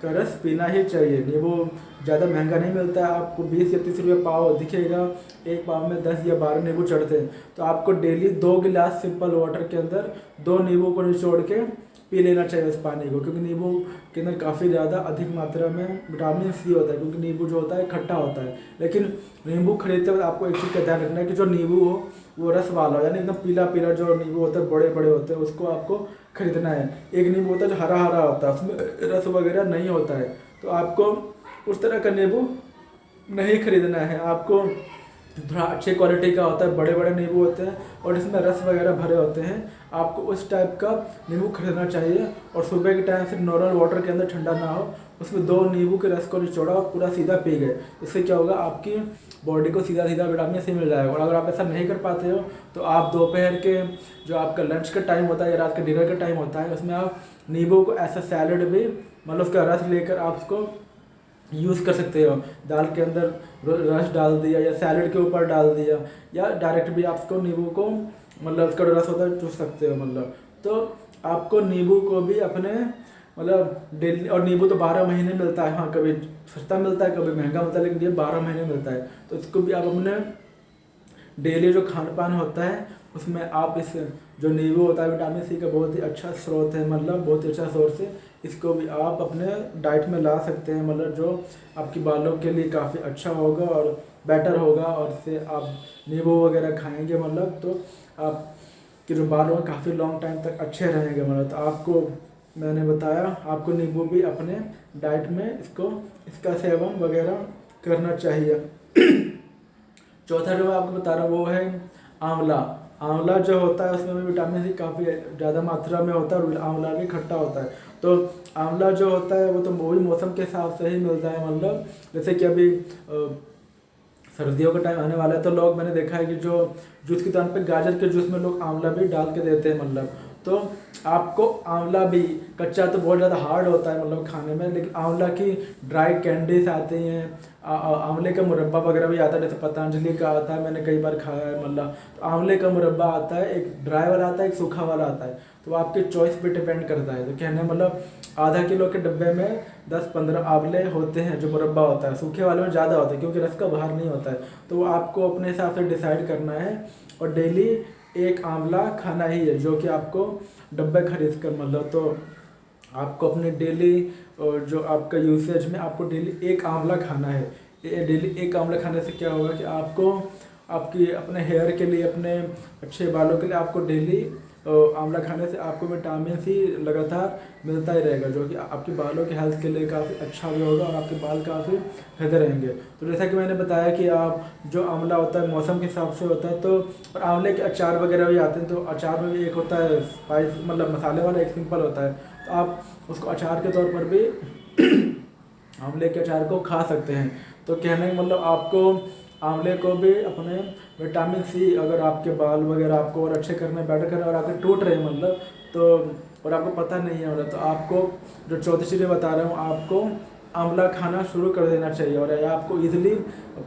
का रस पीना ही चाहिए। नींबू ज़्यादा महंगा नहीं मिलता है, आपको 20 या 30 रुपये पाव दिखेगा, एक पाव में 10 या 12 नींबू चढ़ते हैं। तो आपको डेली 2 गिलास सिंपल वाटर के अंदर 2 नींबू को निचोड़ के पी लेना चाहिए उस पानी को, क्योंकि नींबू के अंदर काफ़ी ज़्यादा अधिक मात्रा में विटामिन सी होता है, क्योंकि नींबू जो होता है खट्टा होता है। लेकिन नींबू खरीदते वक्त आपको एक चीज़ का ध्यान रखना है कि जो नींबू हो वो रस वाला हो, यानी एकदम पीला पीला जो नींबू होता है, बड़े बड़े होते हैं, उसको आपको खरीदना है। एक नींबू होता है जो हरा हरा होता है, उसमें रस वगैरह नहीं होता है, तो आपको उस तरह का नींबू नहीं खरीदना है। आपको थोड़ा अच्छी क्वालिटी का होता है, बड़े बड़े नींबू होते हैं और इसमें रस वगैरह भरे होते हैं, आपको उस टाइप का नींबू खरीदना चाहिए। और सुबह के टाइम सिर्फ नॉर्मल वाटर के अंदर ठंडा ना हो, उसमें 2 नींबू के रस को निचोड़ा और पूरा सीधा पी गए। इससे क्या होगा, आपकी बॉडी को सीधा सीधा विटामिन सी मिल जाएगा। और अगर आप ऐसा नहीं कर पाते हो तो आप दोपहर के जो आपका लंच का टाइम होता है या रात का डिनर का टाइम होता है, उसमें आप नींबू को ऐसा सैलड भी मतलब उसका रस लेकर आप उसको यूज़ कर सकते हो। दाल के अंदर रस डाल दिया या सैलड के ऊपर डाल दिया, या डायरेक्ट भी आप उसको नींबू को मतलब उसका रस होता है चूस सकते हो मतलब। तो आपको नींबू को भी अपने मतलब डेली, और नींबू तो 12 महीने मिलता है, हाँ कभी सस्ता मिलता है कभी महंगा मिलता है, लेकिन ये 12 महीने मिलता है। तो इसको भी आप अपने डेली जो खान पान होता है उसमें आप इस जो नींबू होता है विटामिन सी का बहुत ही अच्छा स्रोत है, मतलब बहुत ही अच्छा सोर्स है, इसको भी आप अपने डाइट में ला सकते हैं, मतलब जो आपकी बालों के लिए काफ़ी अच्छा होगा और बेटर होगा। और इससे आप नींबू वगैरह खाएंगे मतलब, तो आपके जो बाल होंगे काफ़ी लॉन्ग टाइम तक अच्छे रहेंगे मतलब। तो आपको मैंने बताया, आपको नींबू भी अपने डाइट में इसका सेवन वगैरह करना चाहिए। चौथा जो मैं आपको बता रहा हूँ वो है आंवला। आंवला जो होता है उसमें भी विटामिन सी काफ़ी ज़्यादा मात्रा में होता है और आंवला भी खट्टा होता है। तो आंवला जो होता है वो तो वही मौसम के हिसाब से ही मिलता है, मतलब जैसे कि अभी सर्दियों का टाइम आने वाला है, तो लोग मैंने देखा है कि जो जूस की दुकान पे गाजर के जूस में लोग आंवला भी डाल के देते हैं मतलब। तो आपको आंवला भी कच्चा तो बहुत ज़्यादा हार्ड होता है मतलब खाने में, लेकिन आंवला की ड्राई कैंडीज आती हैं, आंवले का मुरब्बा वगैरह भी आता है, जैसे पतंजलि का आता है, मैंने कई बार खाया है मतलब। तो आंवले का मुरब्बा आता है, एक ड्राई वाला आता है, एक सूखा वाला आता है, तो आपके चॉइस पे डिपेंड करता है। तो कहने मतलब आधा किलो के डब्बे में 10-15 आंवले होते हैं जो मुरब्बा होता है, सूखे वाले में ज़्यादा होता है क्योंकि रस का बाहर नहीं होता है। तो वो आपको अपने हिसाब से डिसाइड करना है, और डेली एक आंवला खाना ही है, जो कि आपको डब्बे खरीद कर मतलब। तो आपको अपने डेली जो आपका यूसेज में आपको डेली एक आंवला खाना है। डेली एक आंवला खाने से क्या होगा कि आपको आपकी अपने हेयर के लिए, अपने अच्छे बालों के लिए आपको डेली आंवला खाने से आपको विटामिन सी लगातार मिलता ही रहेगा, जो कि आपके बालों के हेल्थ के लिए काफ़ी अच्छा भी होगा और आपके बाल काफ़ी बेहतर रहेंगे। तो जैसा कि मैंने बताया कि आप जो आंवला होता है मौसम के हिसाब से होता है, तो और आंवले के अचार वगैरह भी आते हैं। तो अचार में भी एक होता है स्पाइस मतलब मसाले वाला, एक सिंपल होता है, तो आप उसको अचार के तौर पर भी आंवले के अचार को खा सकते हैं। तो कहने का मतलब आपको आंवले को भी अपने विटामिन सी, अगर आपके बाल वगैरह आपको और अच्छे करने बेटर करने और आपके टूट रहे मतलब, तो और आपको पता नहीं है मतलब, तो आपको जो चौथी चीज़ें बता रहा हूँ, आपको आंवला खाना शुरू कर देना चाहिए। और ये आपको इजीली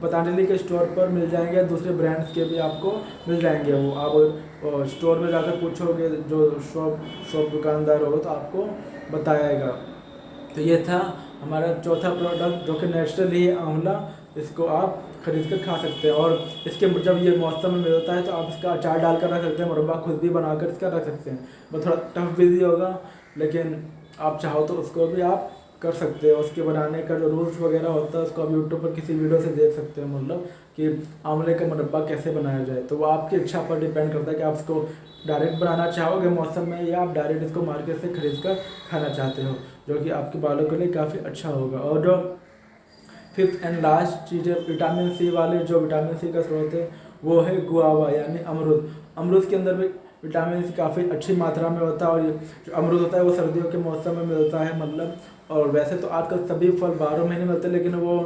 पतंजलि के स्टोर पर मिल जाएंगे, दूसरे ब्रांड्स के भी आपको मिल जाएंगे। वो आप स्टोर में जाकर पूछोगे, जो शॉप दुकानदार होगा तो आपको बताएगा। तो ये था हमारा चौथा प्रोडक्ट, जो कि नेचुरल ही है आंवला। इसको आप खरीद कर खा सकते हैं, और इसके जब ये मौसम में मिलता है तो आप इसका अचार डालकर रख सकते हैं, मुरब्बा खुद भी बनाकर इसका रख सकते हैं। वो थोड़ा टफ बिजी होगा, लेकिन आप चाहो तो उसको भी आप कर सकते हो। उसके बनाने का जो रूल्स वगैरह होता है उसको आप यूट्यूब पर किसी वीडियो से देख सकते हो, मतलब कि आंवले का मुरब्बा कैसे बनाया जाए। तो वो आपकी इच्छा पर डिपेंड करता है कि आप उसको डायरेक्ट बनाना चाहोगे मौसम में, या आप डायरेक्ट इसको मार्केट से खरीद कर खाना चाहते हो, जो कि आपके बालों के लिए काफ़ी अच्छा होगा। और जो फिफ्थ एंड लास्ट चीज़ है विटामिन सी वाले, जो विटामिन सी का स्रोत है वो है गुआवा यानी अमरूद। अमरूद के अंदर भी विटामिन सी काफ़ी अच्छी मात्रा में होता है। और ये जो अमरूद होता है वो सर्दियों के मौसम में मिलता है मतलब। और वैसे तो आजकल सभी फल 12 महीने मिलते हैं, लेकिन वो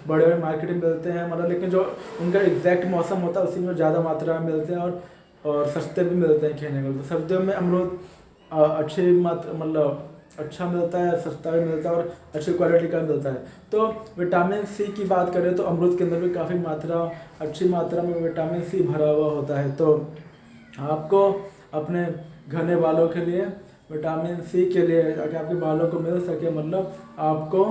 बड़े बड़े मार्केट में मिलते हैं मतलब, लेकिन जो उनका एग्जैक्ट मौसम होता है उसी में ज़्यादा मात्रा में मिलते हैं और सस्ते भी मिलते हैं खाने को। तो सर्दियों में अमरूद अच्छी मात्रा मतलब अच्छा मिलता है, सस्ता भी मिलता है और अच्छी क्वालिटी का मिलता है। तो विटामिन सी की बात करें तो अमरूद के अंदर भी काफ़ी अच्छी मात्रा में विटामिन सी भरा हुआ होता है। तो आपको अपने घने बालों के लिए, विटामिन सी के लिए, ताकि आपके बालों को मिल सके मतलब, आपको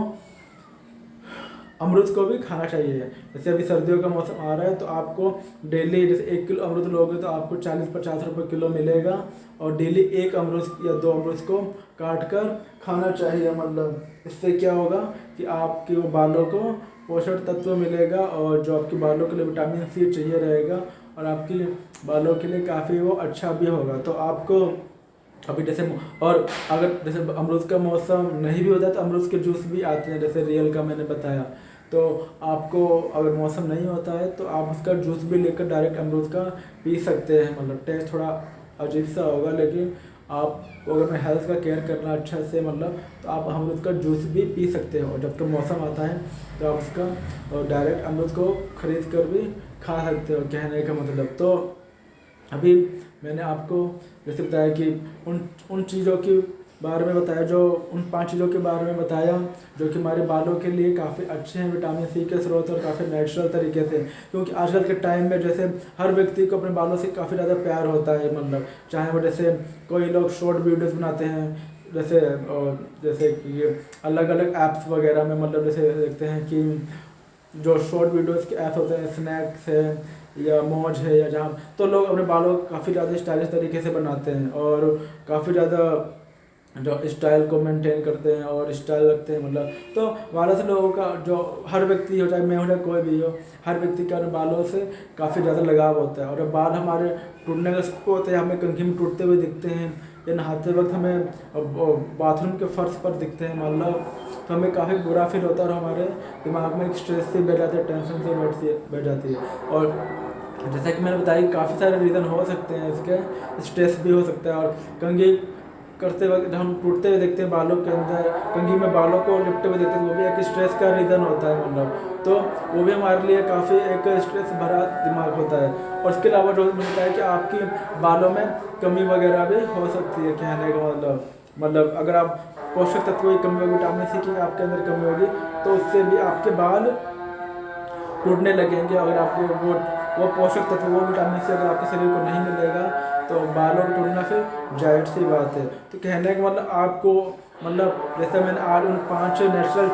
अमरूद को भी खाना चाहिए। जैसे अभी सर्दियों का मौसम आ रहा है तो आपको डेली जैसे 1 किलो अमरूद लोगे तो आपको 40-50 रुपये किलो मिलेगा। और डेली 1 अमरूद या 2 अमरूद को काट कर खाना चाहिए मतलब। इससे क्या होगा कि आपके बालों को पोषक तत्व मिलेगा और जो आपके बालों के लिए विटामिन सी चाहिए रहेगा और आपकी बालों के लिए काफ़ी वो अच्छा भी होगा। तो आपको अभी जैसे, और अगर जैसे अमरूद का मौसम नहीं भी होता तो अमरूद के जूस भी आते हैं, जैसे रियल का मैंने बताया। तो आपको अगर मौसम नहीं होता है तो आप उसका जूस भी लेकर डायरेक्ट अमरूद का पी सकते हैं मतलब। टेस्ट थोड़ा अजीब सा होगा, लेकिन आपको अगर हेल्थ का केयर करना अच्छा से मतलब, तो आप अमरूद का जूस भी पी सकते हो। और जब तक मौसम आता है तो आप उसका डायरेक्ट अमरूद को खरीद कर भी खा सकते हो, कहने का मतलब। तो अभी मैंने आपको जैसे बताया कि उन चीज़ों के बारे में बताया, जो उन 5 चीज़ों के बारे में बताया जो कि हमारे बालों के लिए काफ़ी अच्छे हैं, विटामिन सी के स्रोत और काफ़ी नेचुरल तरीके से। क्योंकि आजकल के टाइम में जैसे हर व्यक्ति को अपने बालों से काफ़ी ज़्यादा प्यार होता है मतलब, चाहे वो जैसे कोई लोग शॉर्ट वीडियोज़ बनाते हैं, जैसे कि अलग अलग ऐप्स वगैरह में मतलब, जैसे देखते हैं कि जो शॉर्ट वीडियोज़ के ऐप्स होते हैं, स्नैक्स है या मौज है या जहाँ, तो लोग अपने बालों को काफ़ी ज़्यादा स्टाइलिश तरीके से बनाते हैं और काफ़ी ज़्यादा जो स्टाइल को मेंटेन करते हैं और स्टाइल रखते हैं मतलब। तो बालों से लोगों का, जो हर व्यक्ति हो, चाहे मैं हो चाहे कोई भी हो, हर व्यक्ति का बालों से काफ़ी ज़्यादा लगाव होता है। और जब बाल हमारे टूटने का सबको होते हैं, हमें कंघी में टूटते हुए दिखते हैं या नहाते वक्त हमें बाथरूम के फर्श पर दिखते हैं मतलब, तो हमें काफ़ी बुरा फील होता है और हमारे दिमाग में एक स्ट्रेस से बैठ जाती है, टेंशन से बैठ जाती है। और जैसा कि मैंने बताया, काफ़ी सारे रीज़न हो सकते हैं इसके, स्ट्रेस भी हो सकता है। और कंघी करते वक्त हम टूटते हुए देखते हैं बालों के अंदर, कंघी में बालों को लिपटे हुए देखते हैं, वो भी एक स्ट्रेस का रीज़न होता है मतलब। तो वो भी हमारे लिए काफ़ी एक स्ट्रेस भरा दिमाग होता है। और इसके अलावा जो मिलता है कि आपकी बालों में कमी वगैरह भी हो सकती है, कहने का मतलब अगर आप पोषक तत्वों की कमी होगी, विटामिन सी की आपके अंदर कमी होगी, तो उससे भी आपके बाल टूटने लगेंगे। अगर आपके वो पोषक तत्व, वो विटामिन सी अगर आपके शरीर को नहीं मिलेगा तो बालों को टूटना फिर जाहिर सी बात है। तो कहने का मतलब आपको मतलब, जैसे मैंने आज उन 5 नेचुरल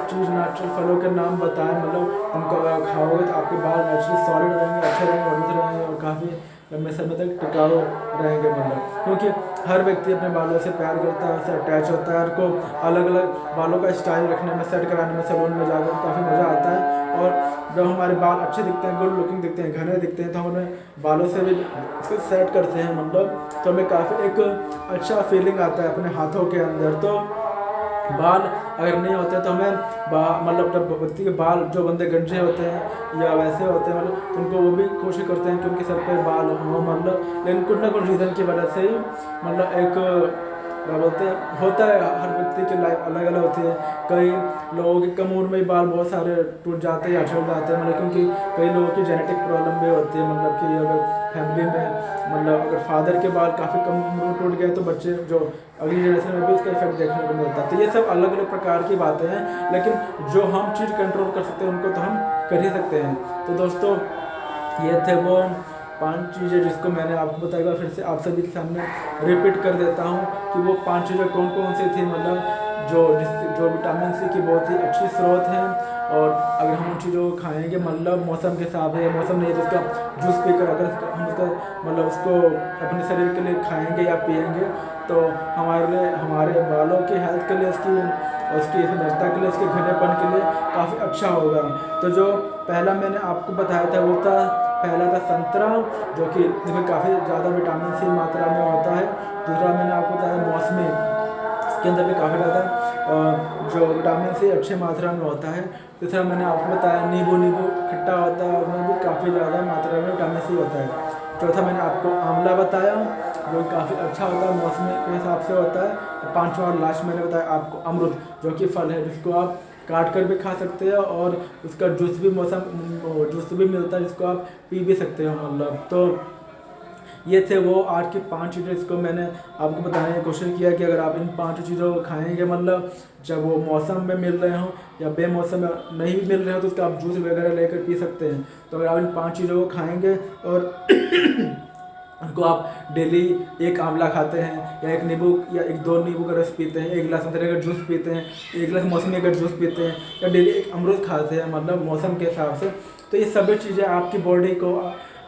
फलों के नाम बताए मतलब, उनको अगर खाओगे तो आपके बाल नेचुरल सॉलिड रहेंगे, अच्छे रहेंगे, मजबूत रहेंगे और काफ़ी लंबे समय तक टिकाऊ रहेंगे मतलब। क्योंकि हर व्यक्ति अपने बालों से प्यार करता है, उससे अटैच होता है, हर को अलग अलग बालों का स्टाइल रखने में, सेट कराने में, सैलून में जाकर काफ़ी मज़ा आता है। और जब हमारे बाल अच्छे दिखते हैं, गुड लुकिंग दिखते हैं, घने दिखते हैं, तो हम उन्हें बालों से भी उसको सेट करते हैं मतलब, तो हमें काफ़ी एक अच्छा फीलिंग आता है अपने हाथों के अंदर। तो बाल अगर नहीं होते तो हमें मतलब, जब व्यक्ति के बाल, जो बंदे गंजे होते हैं या वैसे होते हैं मतलब, उनको वो भी कोशिश करते हैं कि उनके सर पे बाल हो मतलब, लेकिन कुछ ना कुछ रीज़न की वजह से ही मतलब एक क्या बोलते हैं, होता है, हर व्यक्ति की लाइफ अलग अलग होती है। कई लोगों की कम उम्र में ही बाल बहुत सारे टूट जाते हैं या झड़ जाते हैं मतलब, क्योंकि कई लोगों की जेनेटिक प्रॉब्लम भी होती है मतलब, कि अगर फैमिली में मतलब अगर फादर के बाल काफ़ी कम उम्र में टूट गए तो बच्चे जो अगली जनरेशन में भी उसका इफेक्ट देखने को मिलता है। तो ये सब अलग अलग प्रकार की बातें हैं, लेकिन जो हम चीज़ कंट्रोल कर सकते हैं उनको तो हम कर ही सकते हैं। तो दोस्तों, ये थे वो 5 चीज़ें जिसको मैंने आपको बताया, फिर से आप सभी के सामने रिपीट कर देता हूँ कि वो 5 चीज़ें कौन कौन सी थी मतलब, जो विटामिन सी की बहुत ही अच्छी स्रोत हैं। और अगर हम उन चीज़ों को खाएंगे मतलब मौसम के हिसाब से, मौसम नहीं तो उसका जूस पीकर अगर हम उसका मतलब उसको अपने शरीर के लिए खाएंगे या पिएंगे तो हमारे बालों की हेल्थ के लिए, उसकी सुंदरता के लिए, उसके घनेपन के लिए काफ़ी अच्छा होगा। तो जो पहला मैंने आपको बताया था वो था, पहला था संतरा, जो कि जिसमें काफ़ी ज़्यादा विटामिन सी मात्रा में होता है। दूसरा मैंने आपको बताया मौसमी, इसके अंदर भी काफ़ी ज़्यादा जो विटामिन सी अच्छी मात्रा में होता है। तीसरा मैंने आपको बताया नींबू खट्टा होता है, उसमें भी काफ़ी ज़्यादा मात्रा में विटामिन सी होता है। चौथा मैंने आपको आंवला बताया। जो काफ़ी अच्छा होता है, मौसमी के हिसाब से होता है। और पाँचवा और लास्ट मैंने बताया आपको अमरूद, जो कि फल है जिसको आप काट कर भी खा सकते हैं और उसका जूस भी मिलता है जिसको आप पी भी सकते हो मतलब। तो ये थे वो आज की 5 चीज़ें जिसको मैंने आपको बताने की कोशिश किया कि अगर आप इन 5 चीज़ों को खाएंगे मतलब जब वो मौसम में मिल रहे हों या बेमौसम में नहीं भी मिल रहे हो तो उसका आप जूस वगैरह लेकर पी सकते हैं। तो अगर आप इन 5 चीज़ों को खाएंगे और उनको आप डेली एक आंवला खाते हैं या एक नींबू या एक 2 नींबू का रस पीते हैं, 1 गिलास संतरे का जूस पीते हैं, 1 गिलास मौसमी का जूस पीते हैं या डेली एक अमरूद खाते हैं मतलब मौसम के हिसाब से, तो ये सभी चीज़ें आपकी बॉडी को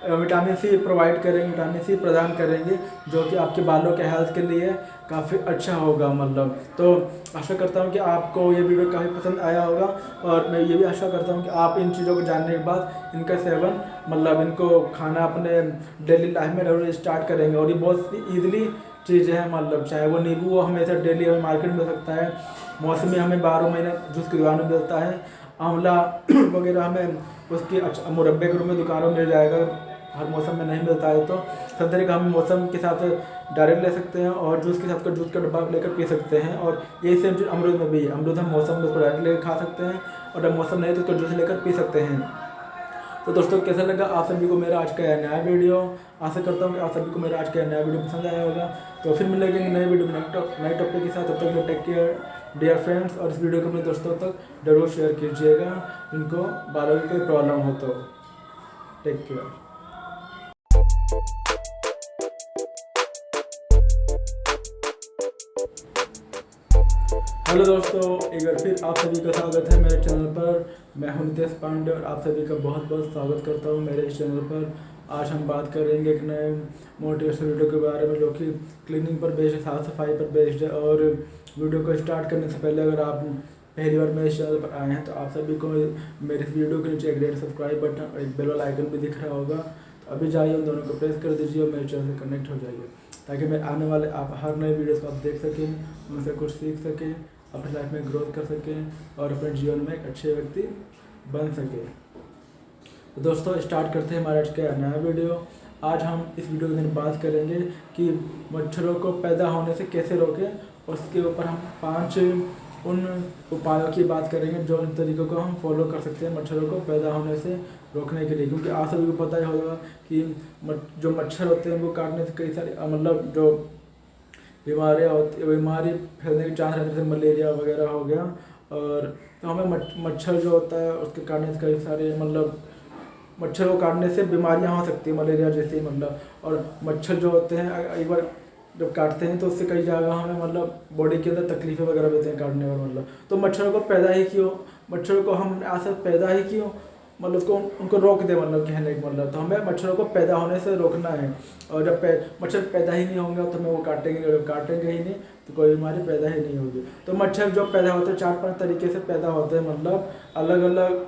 विटामिन सी प्रोवाइड करेंगे, विटामिन सी प्रदान करेंगे, जो कि आपके बालों के हेल्थ के लिए काफ़ी अच्छा होगा मतलब। तो आशा करता हूँ कि आपको ये वीडियो काफ़ी पसंद आया होगा और मैं ये भी आशा करता हूँ कि आप इन चीज़ों को जानने के बाद इनका सेवन मतलब इनको खाना अपने डेली लाइफ में जरूर स्टार्ट करेंगे। और ये बहुत सी ईजिली चीज़ें हैं मतलब, चाहे वो नींबू वो हमेशा डेली हमें मार्केट में मिल सकता है, मौसमी हमें 12 महीने जूस की दुकान में मिलता है, आंवला वगैरह हमें उसकी अच्छा मुरब्बे के रूप में दुकानों में मिल जाएगा, हर मौसम में नहीं मिलता है। तो संतरे का हम मौसम के हिसाब से डायरेक्ट ले सकते हैं और जूस के साथ का जूस का डब्बा लेकर पी सकते हैं। और यही सेम चीज़ अमरूद में भी है, अमरूद हम मौसम में उसको डायरेक्ट लेकर खा सकते हैं और जब मौसम नहीं तो उसका जूस लेकर पी सकते हैं। तो दोस्तों कैसा लगा आप सभी को मेरा आज का नया वीडियो? आशा करता हूँ कि आप सभी को मेरा आज का नया वीडियो पसंद आया होगा। तो फिर मिलेंगे नए वीडियो में नए टॉपिक के साथ। तब तक टेक केयर डियर फ्रेंड्स, और इस वीडियो को अपने दोस्तों तक जरूर शेयर कीजिएगा जिनको बालों की कोई प्रॉब्लम हो। तो टेक केयर। हेलो दोस्तों, एक बार फिर आप सभी का स्वागत है मेरे चैनल पर। मैं हूं नितेश पांडे और आप सभी का बहुत बहुत स्वागत करता हूं मेरे इस चैनल पर। आज हम बात करेंगे एक नए मोटिवेशनल वीडियो के बारे में जो कि क्लीनिंग पर बेस्ड है, साफ सफाई पर बेस्ड है। और वीडियो को स्टार्ट करने से पहले अगर आप पहली बार मेरे चैनल पर आए हैं तो आप सभी को मेरे इस वीडियो के नीचे एक रेड सब्सक्राइब बटन और एक बेल वाला आइकन भी दिख रहा होगा। तो अभी जाइए उन दोनों को प्रेस कर दीजिए और मेरे चैनल से कनेक्ट हो जाइए, ताकि मेरे आने वाले आप हर नए वीडियोस को आप देख सकें, उनसे कुछ सीख सकें, अपनी लाइफ में ग्रोथ कर सकें और अपने जीवन में एक अच्छे व्यक्ति बन सकें। तो दोस्तों स्टार्ट करते हैं हमारा आज का नया वीडियो। आज हम इस वीडियो के अंदर बात करेंगे कि मच्छरों को पैदा होने से कैसे रोकें, और उसके ऊपर हम 5 उन उपायों की बात करेंगे जो इन तरीकों को हम फॉलो कर सकते हैं मच्छरों को पैदा होने से रोकने के लिए। क्योंकि आप सभी को पता ही होगा कि जो मच्छर होते हैं वो काटने से कई सारे मतलब जो बीमारी फैलने के चांस रहते हैं, मलेरिया वगैरह हो गया। और तो हमें मच्छर जो होता है उसके काटने से कई सारे मतलब मच्छर को काटने से बीमारियां हो सकती है, मलेरिया जैसी मतलब। और मच्छर जो होते हैं एक बार जब काटते हैं तो उससे कई जगह हमें मतलब बॉडी के अंदर तकलीफें वगैरह देते हैं काटने पर मतलब। तो मच्छरों को पैदा ही क्यों, मच्छरों को हम ऐसा पैदा ही क्यों मतलब उसको उनको रोक दे मतलब कहने का मतलब। तो हमें मच्छरों को पैदा होने से रोकना है। और जब मच्छर पैदा ही नहीं होंगे तो हमें वो काटेंगे नहीं, जब काटेंगे ही नहीं तो कोई बीमारी पैदा ही नहीं होगी। तो मच्छर जो पैदा होते हैं 4-5 तरीके से पैदा होते हैं मतलब अलग अलग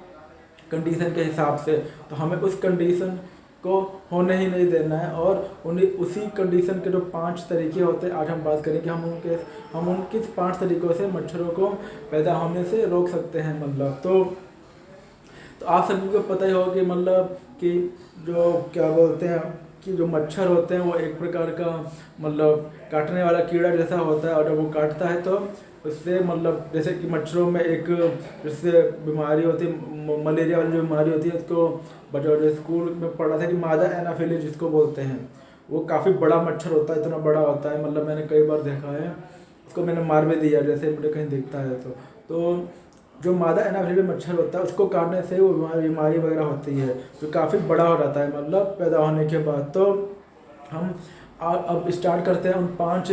कंडीशन के हिसाब से। तो हमें उस कंडीशन को होने ही नहीं देना है। और उन्हीं उसी कंडीशन के जो 5 तरीके होते हैं आज हम बात करेंगे, हम उन किस 5 तरीक़ों से मच्छरों को पैदा होने से रोक सकते हैं मतलब। तो आप सभी को पता ही होगा कि मतलब कि जो क्या बोलते हैं कि जो मच्छर होते हैं वो एक प्रकार का मतलब काटने वाला कीड़ा जैसा होता है। और जब वो काटता है तो उससे मतलब जैसे कि मच्छरों में एक जिससे बीमारी होती है, मलेरिया वाली जो बीमारी होती है उसको जो स्कूल में पढ़ा था कि मादा एनाफिलीज जिसको बोलते हैं, वो काफ़ी बड़ा मच्छर होता है, इतना बड़ा होता है मतलब मैंने कई बार देखा है। उसको मैंने मार भी दिया जैसे मुझे कहीं दिखता है। तो जो मादा एनाफिलीज मच्छर होता है उसको काटने से वो बीमारी वगैरह होती है जो काफ़ी बड़ा हो जाता है मतलब पैदा होने के बाद। तो हम अब स्टार्ट करते हैं उन 5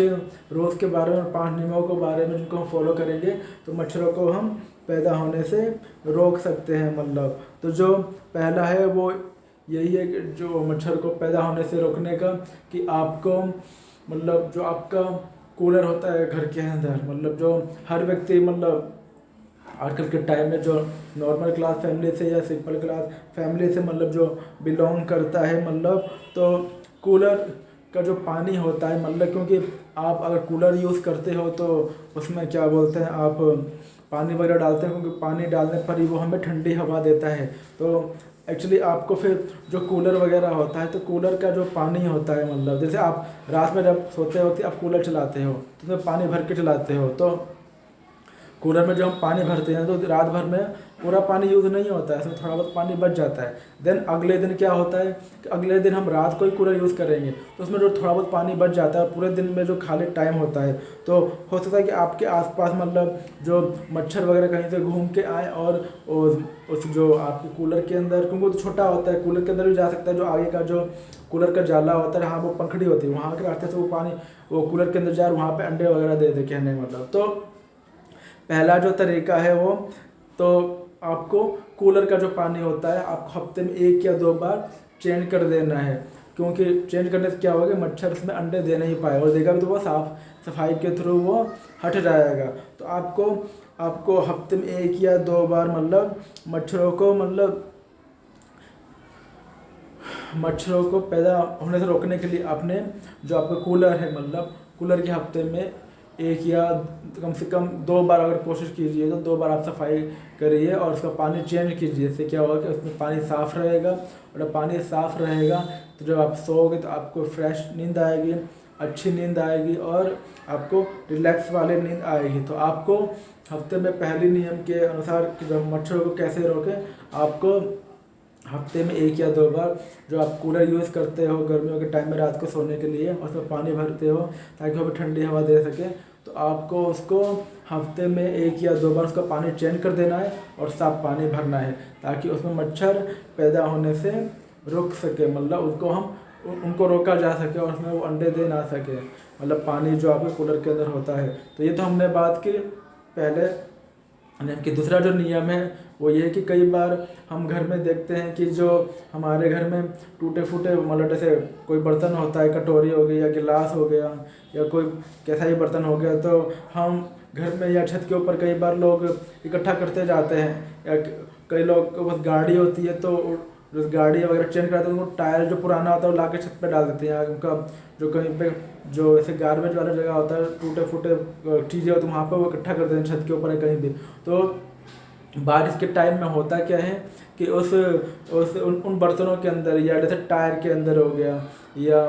रोज़ के बारे में, 5 नियमों के बारे में जिनको हम फॉलो करेंगे तो मच्छरों को हम पैदा होने से रोक सकते हैं मतलब। तो जो पहला है वो यही है कि जो मच्छर को पैदा होने से रोकने का कि आपको मतलब जो आपका कूलर होता है घर के अंदर मतलब जो हर व्यक्ति मतलब आजकल के टाइम में जो नॉर्मल क्लास फैमिली से या सिंपल क्लास फैमिली से मतलब जो बिलोंग करता है मतलब, तो कूलर का जो पानी होता है मतलब क्योंकि आप अगर कूलर यूज़ करते हो तो उसमें क्या बोलते हैं आप पानी वगैरह डालते हैं, क्योंकि पानी डालने पर ही वो हमें ठंडी हवा देता है। तो एक्चुअली आपको फिर जो कूलर वगैरह होता है, तो कूलर का जो पानी होता है, मतलब जैसे आप रात में जब सोते होते आप कूलर चलाते हो तो उसमें पानी भर के चलाते हो, तो कूलर में जब हम पानी भरते हैं तो रात भर में पूरा पानी यूज़ नहीं होता है, इसमें थोड़ा बहुत पानी बच जाता है। देन अगले दिन क्या होता है कि अगले दिन हम रात को ही कूलर यूज़ करेंगे, तो उसमें जो थोड़ा बहुत पानी बच जाता है, पूरे दिन में जो खाली टाइम होता है, तो हो सकता है कि आपके आसपास मतलब जो मच्छर वगैरह कहीं से घूम के आए और उस जो आपके कूलर के अंदर, क्योंकि वो तो छोटा होता है, कूलर के अंदर भी जा सकता है, जो आगे का जो कूलर का जाला होता है, हाँ वो पंखड़ी होती है, वहाँ के रास्ते से वो पानी वो कूलर के अंदर जा, वहाँ पर अंडे वगैरह दे दे कहने मतलब। तो पहला जो तरीका है वो, तो आपको कूलर का जो पानी होता है आपको हफ्ते में 1 या 2 बार चेंज कर देना है, क्योंकि चेंज करने से क्या होगा, मच्छर उसमें अंडे दे नहीं पाए, और देगा भी तो वो साफ सफाई के थ्रू वो हट जाएगा। तो आपको हफ्ते में 1 या 2 बार मतलब मच्छरों को पैदा होने से रोकने के लिए अपने जो आपका कूलर है, मतलब कूलर के हफ्ते में 1 या कम से कम 2 बार अगर कोशिश कीजिए तो 2 बार आप सफाई करिए और उसका पानी चेंज कीजिए। इससे क्या होगा कि उसमें पानी साफ़ रहेगा, और जब पानी साफ़ रहेगा तो जब आप सोओगे तो आपको फ्रेश नींद आएगी, अच्छी नींद आएगी और आपको रिलैक्स वाली नींद आएगी। तो आपको हफ्ते में पहले नियम के अनुसार कि जब मच्छरों को कैसे रोकें, आपको हफ्ते में 1 या 2 बार जो आप कूलर यूज़ करते हो गर्मियों के टाइम में रात को सोने के लिए, उसमें पानी भरते हो ताकि वो भी ठंडी हवा दे सके, तो आपको उसको हफ्ते में 1 या 2 बार उसका पानी चेंज कर देना है और साफ पानी भरना है, ताकि उसमें मच्छर पैदा होने से रुक सके, मतलब उनको रोका जा सके और उसमें वो अंडे दे ना सके, मतलब पानी जो आपके कूलर के अंदर होता है। तो ये तो हमने बात की पहले नियम की। दूसरा जो नियम है वो ये है कि कई बार हम घर में देखते हैं कि जो हमारे घर में टूटे फूटे मतलब जैसे कोई बर्तन होता है, कटोरी हो गई या गिलास हो गया या कोई कैसा ही बर्तन हो गया, तो हम घर में या छत के ऊपर कई बार लोग इकट्ठा करते जाते हैं, या कई लोग के पास गाड़ी होती है तो जो गाड़ी वगैरह चेंज कराते हैं उनको टायर जो पुराना होता है वो ला के छत पे डाल देते हैं, उनका जो कहीं पे जो ऐसे गार्बेज वाला जगह होता है, टूटे फूटे चीज़ें होती है वहाँ पे वो इकट्ठा करते हैं छत के ऊपर है कहीं भी। तो बारिश के टाइम में होता क्या है कि उन बर्तनों के अंदर या जैसे टायर के अंदर हो गया या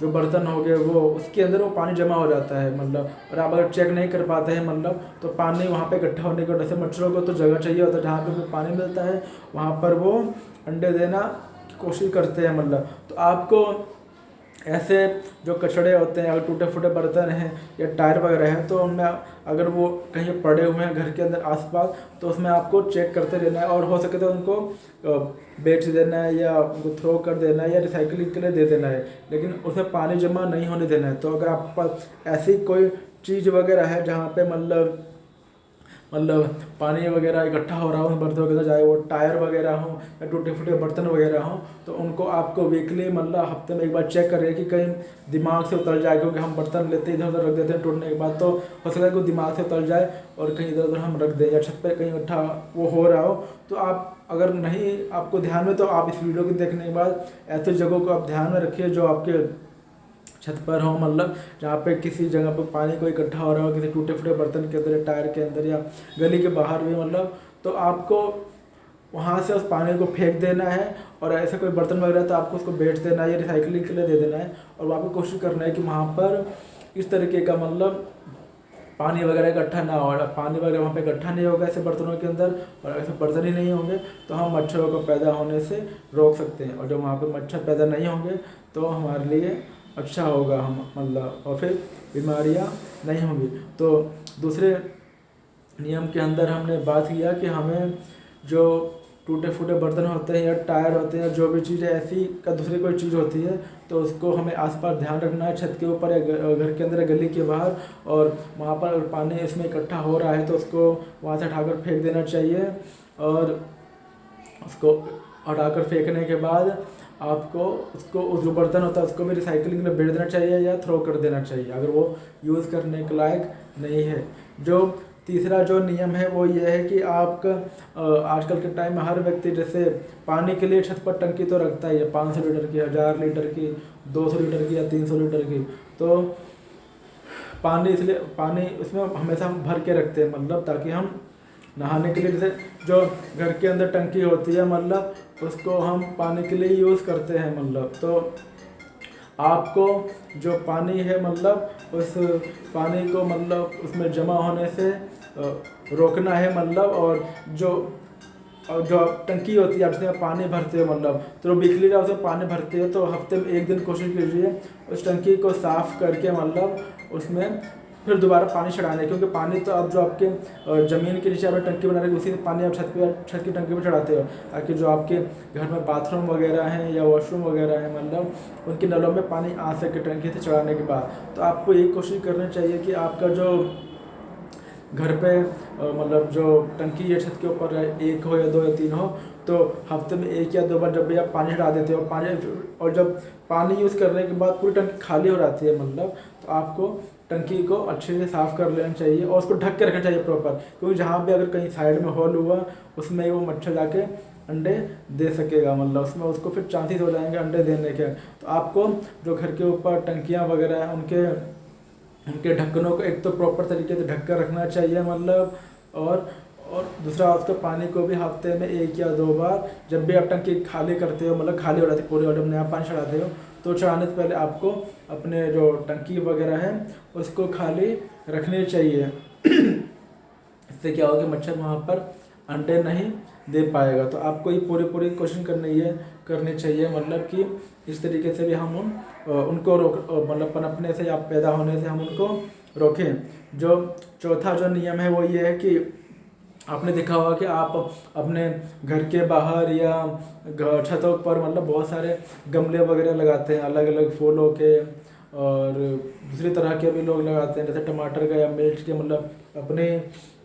जो बर्तन हो गए वो उसके अंदर वो पानी जमा हो जाता है, मतलब और आप अगर चेक नहीं कर पाते हैं मतलब तो पानी वहाँ पे इकट्ठा होने की वजह से मच्छरों को तो जगह चाहिए होता है जहाँ पे भी पानी मिलता है वहाँ पर वो अंडे देना की कोशिश करते हैं, मतलब। तो आपको ऐसे जो कचड़े होते हैं, अगर टूटे फूटे बर्तन हैं या टायर वगैरह हैं, तो उनमें अगर वो कहीं पड़े हुए हैं घर के अंदर आसपास, तो उसमें आपको चेक करते रहना है और हो सके तो उनको बेच देना है या उनको थ्रो कर देना है या रिसाइकलिंग के लिए दे देना है, लेकिन उसमें पानी जमा नहीं होने देना है। तो अगर आपके पास ऐसी कोई चीज़ वगैरह है जहाँ पे मतलब पानी वगैरह इकट्ठा हो रहा हो उन बर्तनों के अंदर, चाहे वो टायर वगैरह हो या टूटे फूटे बर्तन वगैरह हो, तो उनको आपको वीकली मतलब हफ्ते में एक बार चेक करिए कि कहीं दिमाग से उतर जाए, क्योंकि हम बर्तन लेते इधर उधर रख देते हैं टूटने के बाद, तो हो सकता है कि दिमाग से उतर जाए और कहीं इधर उधर हम रख दें या छत पर कहीं इकट्ठा वो हो रहा हो। तो आप अगर नहीं आपको ध्यान में, तो आप इस वीडियो को देखने के बाद ऐसे जगहों को आप ध्यान में रखिए जो आपके छत पर हो, मतलब जहाँ पे किसी जगह पे पानी को इकट्ठा हो रहा हो, किसी टूटे फूटे बर्तन के अंदर, टायर के अंदर या गली के बाहर भी, मतलब तो आपको वहाँ से उस पानी को फेंक देना है, और ऐसे कोई बर्तन वगैरह तो आपको उसको बेच देना है या रिसाइकलिंग के लिए दे देना है, और वहाँ पर कोशिश करना है कि वहाँ पर इस तरीके का मतलब पानी वगैरह इकट्ठा ना हो, पानी वगैरह वहाँ पे इकट्ठा नहीं होगा ऐसे बर्तनों के अंदर, और ऐसे बर्तन ही नहीं होंगे तो हम मच्छरों को पैदा होने से रोक सकते हैं, और जब वहाँ पे मच्छर पैदा नहीं होंगे तो हमारे लिए अच्छा होगा, हम मतलब और फिर बीमारियाँ नहीं होंगी। तो दूसरे नियम के अंदर हमने बात किया कि हमें जो टूटे फूटे बर्तन होते हैं या टायर होते हैं, जो भी चीज़ ऐसी का दूसरी कोई चीज़ होती है, तो उसको हमें आसपास ध्यान रखना है, छत के ऊपर या घर के अंदर या गली के बाहर, और वहाँ पर अगर पानी इसमें इकट्ठा हो रहा है तो उसको वहाँ से उठाकर फेंक देना चाहिए, और उसको हटाकर फेंकने के बाद आपको उसको जो बर्तन होता है उसको भी रिसाइकलिंग में बेच देना चाहिए या थ्रो कर देना चाहिए अगर वो यूज़ करने के लायक नहीं है। जो तीसरा जो नियम है वो ये है कि आपका आजकल के टाइम में हर व्यक्ति जैसे पानी के लिए छत पर टंकी तो रखता ही है, 500 लीटर की, 1000 लीटर की, 200 लीटर की या 300 लीटर की। तो पानी इसलिए उसमें हमेशा हम भर के रखते हैं, मतलब ताकि हम नहाने के लिए जैसे जो घर के अंदर टंकी होती है मतलब उसको हम पानी के लिए यूज़ करते हैं मतलब। तो आपको जो पानी है मतलब उस पानी को मतलब उसमें जमा होने से रोकना है मतलब। और जो टंकी होती है आप जिसमें पानी भरते हो मतलब, तो बिजली का उसमें पानी भरते हो तो हफ्ते में एक दिन कोशिश कीजिए उस टंकी को साफ़ करके मतलब उसमें फिर दोबारा पानी चढ़ाने। क्योंकि पानी तो आप जो आपके ज़मीन के नीचे आपने टंकी बना रखी उसी पानी आप छत की टंकी पर चढ़ाते हो, ताकि जो आपके घर में बाथरूम वगैरह हैं या वॉशरूम वगैरह हैं मतलब उनके नलों में पानी आ सके टंकी से चढ़ाने के बाद। तो आपको यही कोशिश करनी चाहिए कि आपका जो घर पे मतलब जो टंकी है छत के ऊपर एक हो या दो या तीन हो, तो हफ्ते में एक या दो बार जब भी आप पानी चढ़ा देते हो और जब पानी यूज़ करने के बाद पूरी टंकी खाली हो जाती है मतलब, तो आपको टंकी को अच्छे से साफ़ कर लेना चाहिए और उसको ढक के रखना चाहिए प्रॉपर। क्योंकि जहाँ भी अगर कहीं साइड में होल हुआ उसमें वो मच्छर जाके अंडे दे सकेगा मतलब, उसमें उसको फिर चांसेस हो जाएंगे अंडे देने के। तो आपको जो घर के ऊपर टंकियाँ वगैरह हैं उनके ढक्कनों को एक तो प्रॉपर तरीके से ढक कर रखना चाहिए मतलब। और दूसरा उसके पानी को भी हफ्ते में एक या दो बार जब भी आप टंकी खाली करते हो मतलब खाली हो जाती है पूरी और जब नया पानी चढ़ाते हो तो चढ़ाने से पहले आपको अपने जो टंकी वगैरह है उसको खाली रखनी चाहिए। इससे क्या होगा कि मच्छर वहाँ पर अंडे नहीं दे पाएगा। तो आपको ये पूरी कोशिश करनी चाहिए मतलब कि इस तरीके से भी हम उनको रोक मतलब पनपने से या पैदा होने से हम उनको रोकें। जो चौथा जो नियम है वो ये है कि आपने देखा होगा कि आप अपने घर के बाहर या छतों पर मतलब बहुत सारे गमले वगैरह लगाते हैं अलग अलग फूलों के और दूसरी तरह के भी लोग लगाते हैं, जैसे टमाटर का या मिर्च के मतलब अपने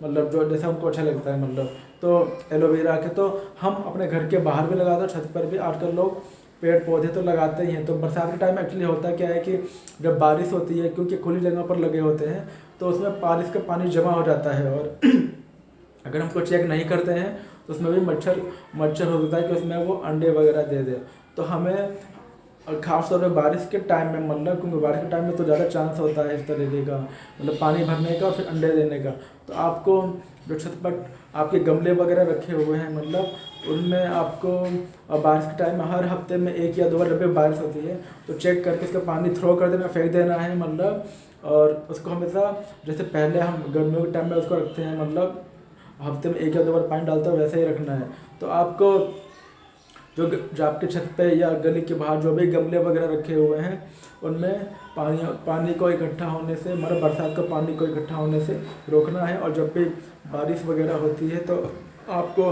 मतलब जो जैसा उनको अच्छा लगता है मतलब। तो एलोवेरा के तो हम अपने घर के बाहर भी लगाते हैं, छत पर भी आजकल लोग पेड़ पौधे तो लगाते ही हैं। तो बरसात के टाइम में एक्चुअली होता क्या है कि जब बारिश होती है क्योंकि खुली जगह पर लगे होते हैं तो उसमें बारिश का पानी जमा हो जाता है और अगर हमको चेक नहीं करते हैं तो उसमें भी मच्छर होता है कि उसमें वो अंडे वगैरह दे दे। तो हमें खास तौर पे बारिश के टाइम में मतलब, क्योंकि बारिश के टाइम में तो ज़्यादा चांस होता है इस तरीके का मतलब पानी भरने का और फिर अंडे देने का। तो आपको जो छत पर आपके गमले वगैरह रखे हुए हैं मतलब उनमें आपको बारिश के टाइम में हर हफ्ते में एक या दो बार जब भी बारिश होती है तो चेक करके इसका पानी थ्रो कर देना, फेंक देना है मतलब। और उसको हमेशा जैसे पहले हम गर्मियों के टाइम में उसको रखते हैं मतलब हफ्ते में एक या दो बार पानी डालते हैं वैसे ही रखना है। तो आपको जो आपके छत पे या गली के बाहर जो भी गमले वगैरह रखे हुए हैं उनमें पानी को इकट्ठा होने से मतलब बरसात का पानी को इकट्ठा होने से रोकना है। और जब भी बारिश वगैरह होती है तो आपको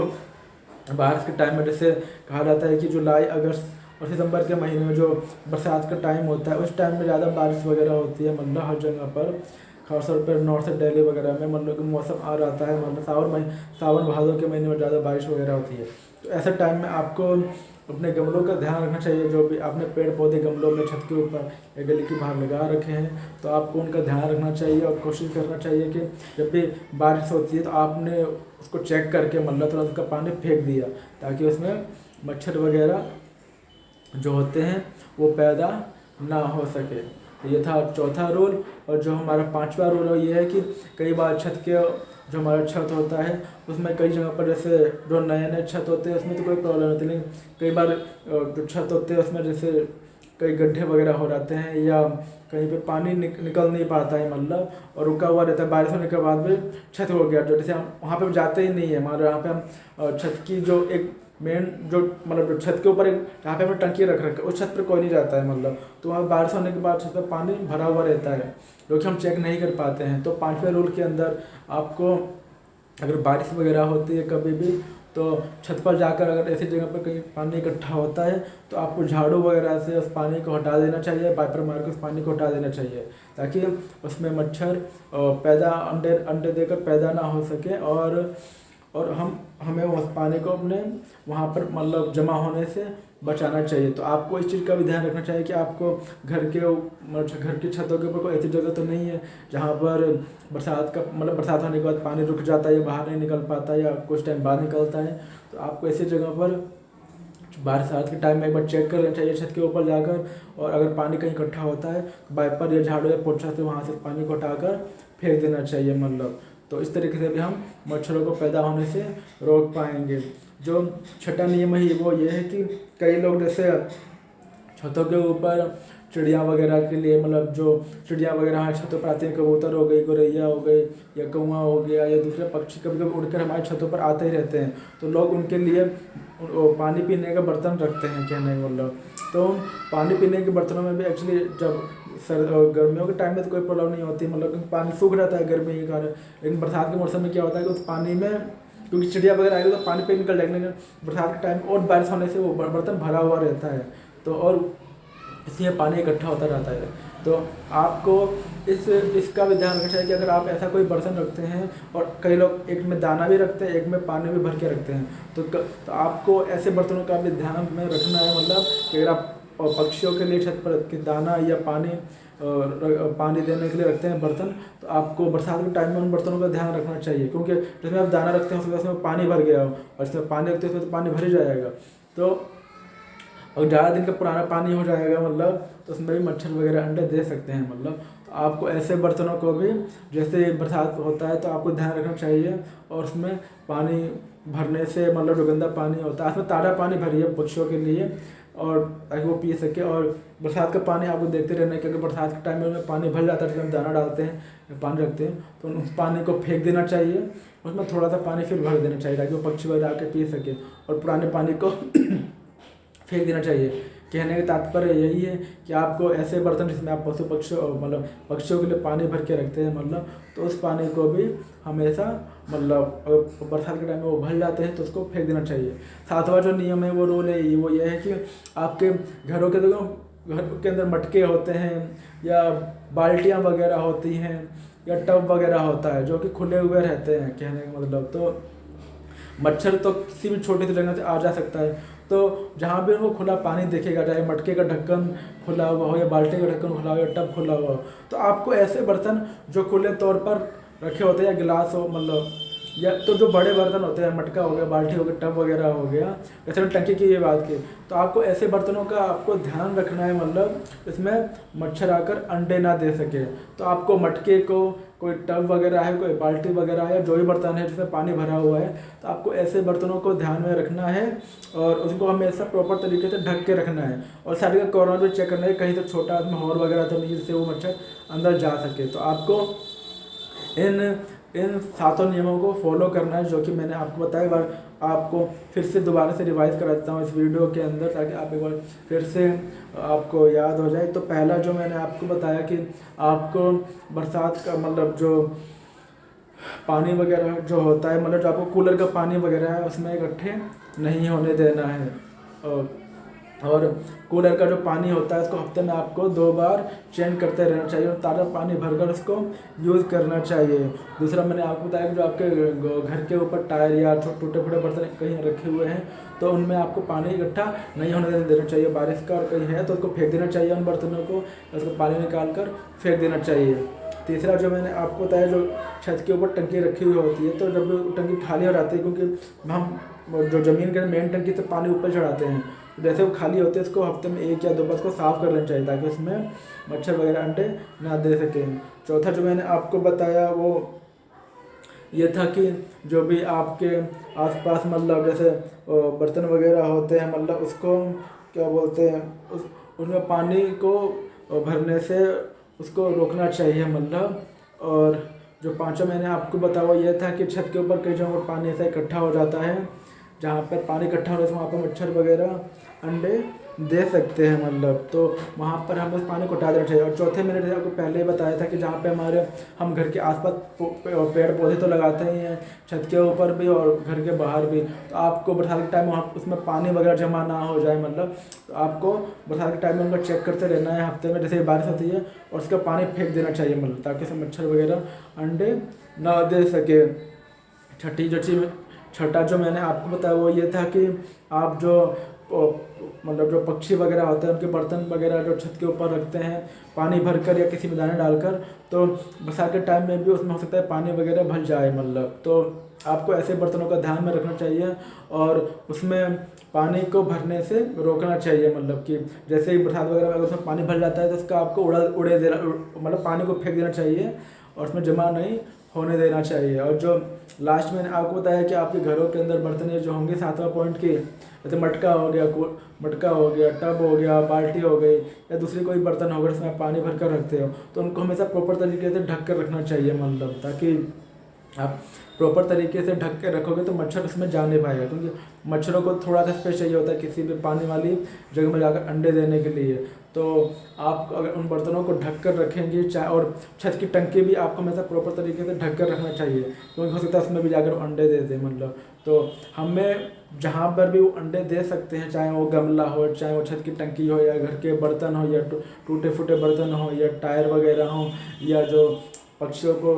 बारिश के टाइम में जैसे कहा जाता है कि जुलाई अगस्त और सितंबर के महीने में जो बरसात का टाइम होता है उस टाइम में ज़्यादा बारिश वगैरह होती है मतलब हर जगह पर, खासतौर पर नॉर्थ दिल्ली वगैरह में मतलब कि मौसम आ जाता है मतलब सावन भादों के महीने में ज़्यादा बारिश वगैरह होती है। तो ऐसे टाइम में आपको अपने गमलों का ध्यान रखना चाहिए। जो भी आपने पेड़ पौधे गमलों में छत के ऊपर या गली के बाहर लगा रखे हैं तो आपको उनका ध्यान रखना चाहिए और कोशिश करना चाहिए कि जब भी बारिश होती है तो आपने उसको चेक करके मतलब थोड़ा उसका पानी फेंक दिया ताकि उसमें मच्छर वगैरह जो होते हैं वो पैदा ना हो सके। तो ये था चौथा रूल। और जो हमारा पांचवा रूल है ये है कि कई बार छत के जो हमारा छत होता है उसमें कई जगह पर जैसे जो नए छत होते हैं उसमें तो कोई प्रॉब्लम नहीं होती, लेकिन कई बार जो छत होते हैं उसमें जैसे कई गड्ढे वगैरह हो जाते हैं या कहीं पे पानी निकल नहीं पाता है मतलब और रुका हुआ रहता है। बारिश होने के बाद भी छत हो गया जो जैसे हम वहाँ पे जाते ही नहीं है हमारे यहाँ पे हम छत की जो एक मेन जो मतलब जो छत के ऊपर एक जहाँ पे हमने टंकी रख रखा है उस छत पर कोई नहीं जाता है मतलब। तो वहाँ बारिश होने के बाद छत पर पानी भरा हुआ रहता है जो कि हम चेक नहीं कर पाते हैं। तो पांचवें रूल के अंदर आपको अगर बारिश वगैरह होती है कभी भी तो छत पर जाकर अगर ऐसी जगह पर कहीं पानी इकट्ठा होता है तो आपको झाड़ू वगैरह से उस पानी को हटा देना चाहिए, वाइपर मार के उस पानी को हटा देना चाहिए ताकि उसमें मच्छर पैदा अंडे देकर पैदा ना हो सके। और हमें उस पानी को अपने वहाँ पर मतलब जमा होने से बचाना चाहिए। तो आपको इस चीज़ का भी ध्यान रखना चाहिए कि आपको घर की छतों के ऊपर कोई ऐसी जगह तो नहीं है जहाँ पर बरसात होने के बाद पानी रुक जाता है या बाहर नहीं निकल पाता या कुछ टाइम बाद निकलता है। तो आपको ऐसी जगह पर बरसात के टाइम में एक बार चेक कर लेना चाहिए छत के ऊपर जाकर। और अगर पानी कहीं इकट्ठा होता है तो वाइपर या झाड़ू या पोछा से वहाँ से पानी को हटाकर फेंक देना चाहिए मतलब। तो इस तरीके से भी हम मच्छरों को पैदा होने से रोक पाएंगे। जो छठा नियम है वो ये है कि कई लोग जैसे छतों के ऊपर चिड़िया वगैरह के लिए, मतलब जो चिड़िया वगैरह हैं छतों पर आती हैं, कबूतर हो गई, गौरैया हो गई या कौवा हो गया या दूसरे पक्षी कभी कभी उड़कर हमारे छतों पर आते ही रहते हैं, तो लोग उनके लिए पानी पीने का बर्तन रखते हैं कहने का मतलब। तो पानी पीने के बर्तनों में भी एक्चुअली जब गर्मियों के टाइम में तो कोई प्रॉब्लम नहीं होती, मतलब क्योंकि पानी सूख रहता है गर्मी के कारण। लेकिन बरसात के मौसम में क्या होता है कि उस पानी में क्योंकि चिड़िया वगैरह आएगी तो पानी पे निकल जाएंगे, बरसात के टाइम और बारिश होने से वो बर्तन भरा हुआ रहता है, तो और इसलिए पानी इकट्ठा होता रहता है। तो आपको इसका भी ध्यान रखना चाहिए कि अगर आप ऐसा कोई बर्तन रखते हैं, और कई लोग एक में दाना भी रखते हैं, एक में पानी भी भर के रखते हैं, तो आपको ऐसे बर्तनों का भी ध्यान में रखना है, मतलब कि अगर आप पक्षियों के लिए छत पर कि दाना या पानी देने के लिए रखते हैं बर्तन, तो आपको बरसात के टाइम में उन बर्तनों का ध्यान रखना चाहिए, क्योंकि जिसमें आप दाना रखते हैं उसमें पानी भर गया हो, और इसमें पानी रखते हैं उसमें तो पानी भर ही जाएगा। तो और ज़्यादा दिन का पुराना पानी हो जाएगा मतलब, तो उसमें भी मच्छर वगैरह अंडे दे सकते हैं मतलब। तो आपको ऐसे बर्तनों को भी, जैसे बरसात होता है तो आपको ध्यान रखना चाहिए, और उसमें पानी भरने से मतलब जो गंदा पानी होता है उसमें ताज़ा पानी भरिए पक्षियों के लिए, और ताकि वो पी सके। और बरसात का पानी आपको देखते रहना है, क्योंकि बरसात के टाइम में पानी भर जाता है, जब हम दाना डालते हैं पानी रखते हैं तो उस पानी को फेंक देना चाहिए, उसमें थोड़ा सा पानी फिर भर देना चाहिए ताकि वो पक्षी वगैरह आके पी सके, और पुराने पानी को फेंक देना चाहिए। कहने का तात्पर्य यही है कि आपको ऐसे बर्तन जिसमें आप पशु पक्षियों मतलब पक्षियों के लिए पानी भर के रखते हैं मतलब, तो उस पानी को भी हमेशा मतलब बरसात के टाइम में वो भर जाते हैं तो उसको फेंक देना चाहिए। सातवां जो नियम है वो रूल है वो ये है कि आपके घरों के घर के अंदर मटके होते हैं या बाल्टियाँ वगैरह होती हैं या टब वगैरह होता है जो कि खुले हुए रहते हैं, कहने का मतलब। तो मच्छर तो किसी भी छोटी सी जगह से आ जा सकता है, तो जहाँ भी उनको खुला पानी देखेगा, चाहे मटके का ढक्कन खुला हुआ हो या बाल्टी का ढक्कन खुला हो या टब खुला हुआ हो, तो आपको ऐसे बर्तन जो खुले तौर पर रखे होते हैं या गिलास हो मतलब, या तो जो बड़े बर्तन होते हैं, मटका हो गया, बाल्टी हो गया, टब वगैरह हो गया, जैसे टंकी की ये बात की, तो आपको ऐसे बर्तनों का आपको ध्यान रखना है मतलब इसमें मच्छर आकर अंडे ना दे सके। तो आपको मटके को, कोई टब वगैरह है, कोई बाल्टी वगैरह है, जो भी बर्तन है जिसमें पानी भरा हुआ है, तो आपको ऐसे बर्तनों को ध्यान में रखना है और उसको हमेशा प्रॉपर तरीके से ढक के रखना है, और साइड का कॉर्नर भी चेक करना है कहीं से छोटा उसमें हॉल वगैरह तो नहीं जिससे वो मच्छर अंदर जा सके। तो आपको इन सातों नियमों को फॉलो करना है जो कि मैंने आपको बताया। एक बार आपको फिर से दोबारा से रिवाइज करा देता हूँ इस वीडियो के अंदर, ताकि आप एक बार फिर से आपको याद हो जाए। तो पहला जो मैंने आपको बताया कि आपको बरसात का मतलब जो पानी वगैरह जो होता है, मतलब जो आपको कूलर का पानी वगैरह है उसमें इकट्ठे नहीं होने देना है, और कूलर का जो पानी होता है उसको हफ्ते में आपको 2 बार चेंज करते रहना चाहिए और ताज़ा पानी भरकर उसको यूज़ करना चाहिए। दूसरा मैंने आपको बताया कि जो आपके घर के ऊपर टायर या टूटे फूटे बर्तन कहीं रखे हुए हैं तो उनमें आपको पानी इकट्ठा नहीं होने देना चाहिए बारिश का, और कहीं है तो उसको फेंक देना चाहिए उन बर्तनों को, उसको पानी निकाल कर फेंक देना चाहिए। तीसरा जो मैंने आपको बताया, जो छत के ऊपर टंकी रखी हुई होती है, तो जब टंकी खाली हो जाती है, क्योंकि हम जो ज़मीन के मेन टंकी से पानी ऊपर चढ़ाते हैं, जैसे वो खाली होते हैं उसको हफ्ते में 1 या 2 बार उसको साफ़ कर लेना चाहिए ताकि उसमें मच्छर वगैरह अंडे ना दे सकें। चौथा जो मैंने आपको बताया वो ये था कि जो भी आपके आसपास मतलब जैसे बर्तन वगैरह होते हैं मतलब उसको क्या बोलते हैं, उनमें पानी को भरने से उसको रोकना चाहिए मतलब। और जो पांचवा मैंने आपको बताया वो ये था कि छत के ऊपर कई जगहों पर पानी ऐसा इकट्ठा हो जाता है, जहाँ पर पानी इकट्ठा होने से वहाँ पर मच्छर वगैरह अंडे दे सकते हैं मतलब, तो वहाँ पर हमें उस पानी को हटा देना चाहिए। और चौथे मैंने जैसे आपको पहले ही बताया था कि जहाँ पे हम घर के आसपास पेड़ पौधे तो लगाते ही हैं, छत के ऊपर भी और घर के बाहर भी, तो आपको बरसात के टाइम वहाँ उसमें पानी वगैरह जमा ना हो जाए मतलब, तो आपको बरसात के टाइम में उनको चेक करते रहना है हफ्ते में, जैसे बारिश होती है और उसका पानी फेंक देना चाहिए मतलब, ताकि उसमें मच्छर वगैरह अंडे ना दे सके। छठा जो मैंने आपको बताया वो ये था कि आप जो मतलब जो पक्षी वगैरह होते हैं उनके बर्तन वगैरह जो छत के ऊपर रखते हैं पानी भरकर या किसी में दाने डालकर, तो बरसात के टाइम में भी उसमें हो सकता है पानी वगैरह भर जाए मतलब, तो आपको ऐसे बर्तनों का ध्यान में रखना चाहिए और उसमें पानी को भरने से रोकना चाहिए मतलब कि जैसे ही बरसात वगैरह में अगर उसमें पानी भर जाता है तो उसका आपको उड़े देना मतलब पानी को फेंक देना चाहिए और उसमें जमा नहीं होने देना चाहिए। और जो लास्ट में आपको बताया कि आपके घरों के अंदर बर्तन जो होंगे 7वां पॉइंट के, जैसे मटका हो गया, टब हो गया, बाल्टी हो गई, या दूसरी कोई बर्तन होगा जिसमें आप पानी भर कर रखते हो, तो उनको हमेशा प्रॉपर तरीके से ढक कर रखना चाहिए, मतलब ताकि आप प्रॉपर तरीके से ढक के रखोगे तो मच्छर उसमें जा नहीं पाएगा, क्योंकि मच्छरों को थोड़ा सा स्पेस चाहिए होता है किसी भी पानी वाली जगह में जाकर अंडे देने के लिए। तो आप अगर उन बर्तनों को ढक कर रखेंगे, चाहे और छत की टंकी भी आपको हमेशा प्रॉपर तरीके से ढक कर रखना चाहिए, क्योंकि हो सकता है उसमें भी जाकर अंडे दे दे, मतलब। तो हमें जहाँ पर भी वो अंडे दे सकते हैं, चाहे वो गमला हो, चाहे वो छत की टंकी हो, या घर के बर्तन हो, या टूटे फूटे बर्तन हो, या टायर वगैरह हो, या जो पक्षियों को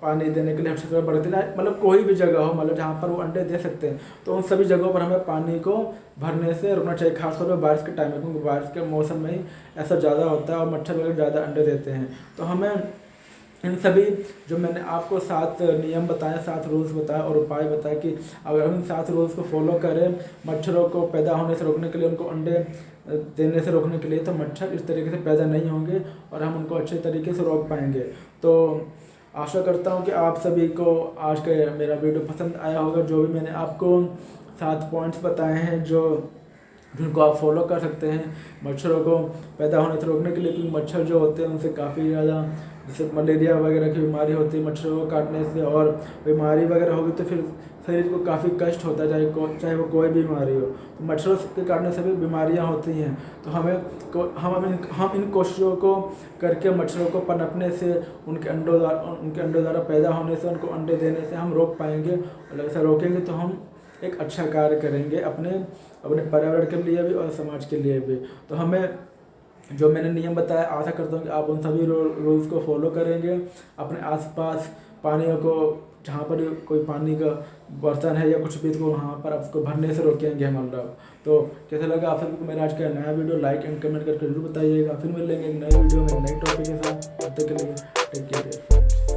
पानी देने के लिए हम छत बर्तन, मतलब कोई भी जगह हो, मतलब जहाँ पर वो अंडे दे सकते हैं, तो उन सभी जगहों पर हमें पानी को भरने से रुकना चाहिए, खासतौर पर बारिश के टाइम में, क्योंकि बारिश के मौसम में ही ऐसा ज़्यादा होता है और मच्छर वगैरह ज़्यादा अंडे देते हैं। तो हमें इन सभी जो मैंने आपको 7 नियम बताए, 7 रूल्स बताए और उपाय बताए कि अगर हम इन 7 रूल्स को फॉलो करें मच्छरों को पैदा होने से रोकने के लिए, उनको अंडे देने से रोकने के लिए, तो मच्छर इस तरीके से पैदा नहीं होंगे और हम उनको अच्छे तरीके से रोक पाएंगे। तो आशा करता हूँ कि आप सभी को आज का मेरा वीडियो पसंद आया होगा। जो भी मैंने आपको 7 पॉइंट्स बताए हैं जिनको आप फॉलो कर सकते हैं मच्छरों को पैदा होने से रोकने के लिए, क्योंकि मच्छर जो होते हैं उनसे काफ़ी ज़्यादा, जैसे मलेरिया वगैरह की बीमारी होती है मच्छरों को काटने से, और बीमारी वगैरह होगी तो फिर शरीर को काफ़ी कष्ट होता है, चाहे वो कोई भी बीमारी हो। तो मच्छरों के काटने से भी बीमारियां होती हैं। तो हम इन कोशिशों को करके मच्छरों को पनपने से, उनके अंडों द्वारा पैदा होने से, उनको अंडे देने से हम रोक पाएंगे। और ऐसा रोकेंगे तो हम एक अच्छा कार्य करेंगे अपने पर्यावरण के लिए भी और समाज के लिए भी। तो हमें जो मैंने नियम बताया, आशा करता हूँ कि आप उन सभी रूल्स को फॉलो करेंगे। अपने आसपास पानियों को, जहाँ पर कोई पानी का बर्तन है या कुछ भी, तो वहाँ पर आप उसको भरने से रोकेंगे हम लोग। तो कैसा लगा आप सभी को मेरा आज का नया वीडियो? लाइक एंड कमेंट करके जरूर बताइएगा। फिर मिलेंगे एक नए वीडियो में, एक नए टॉपिक के साथ। तब तक के लिए टेक केयर।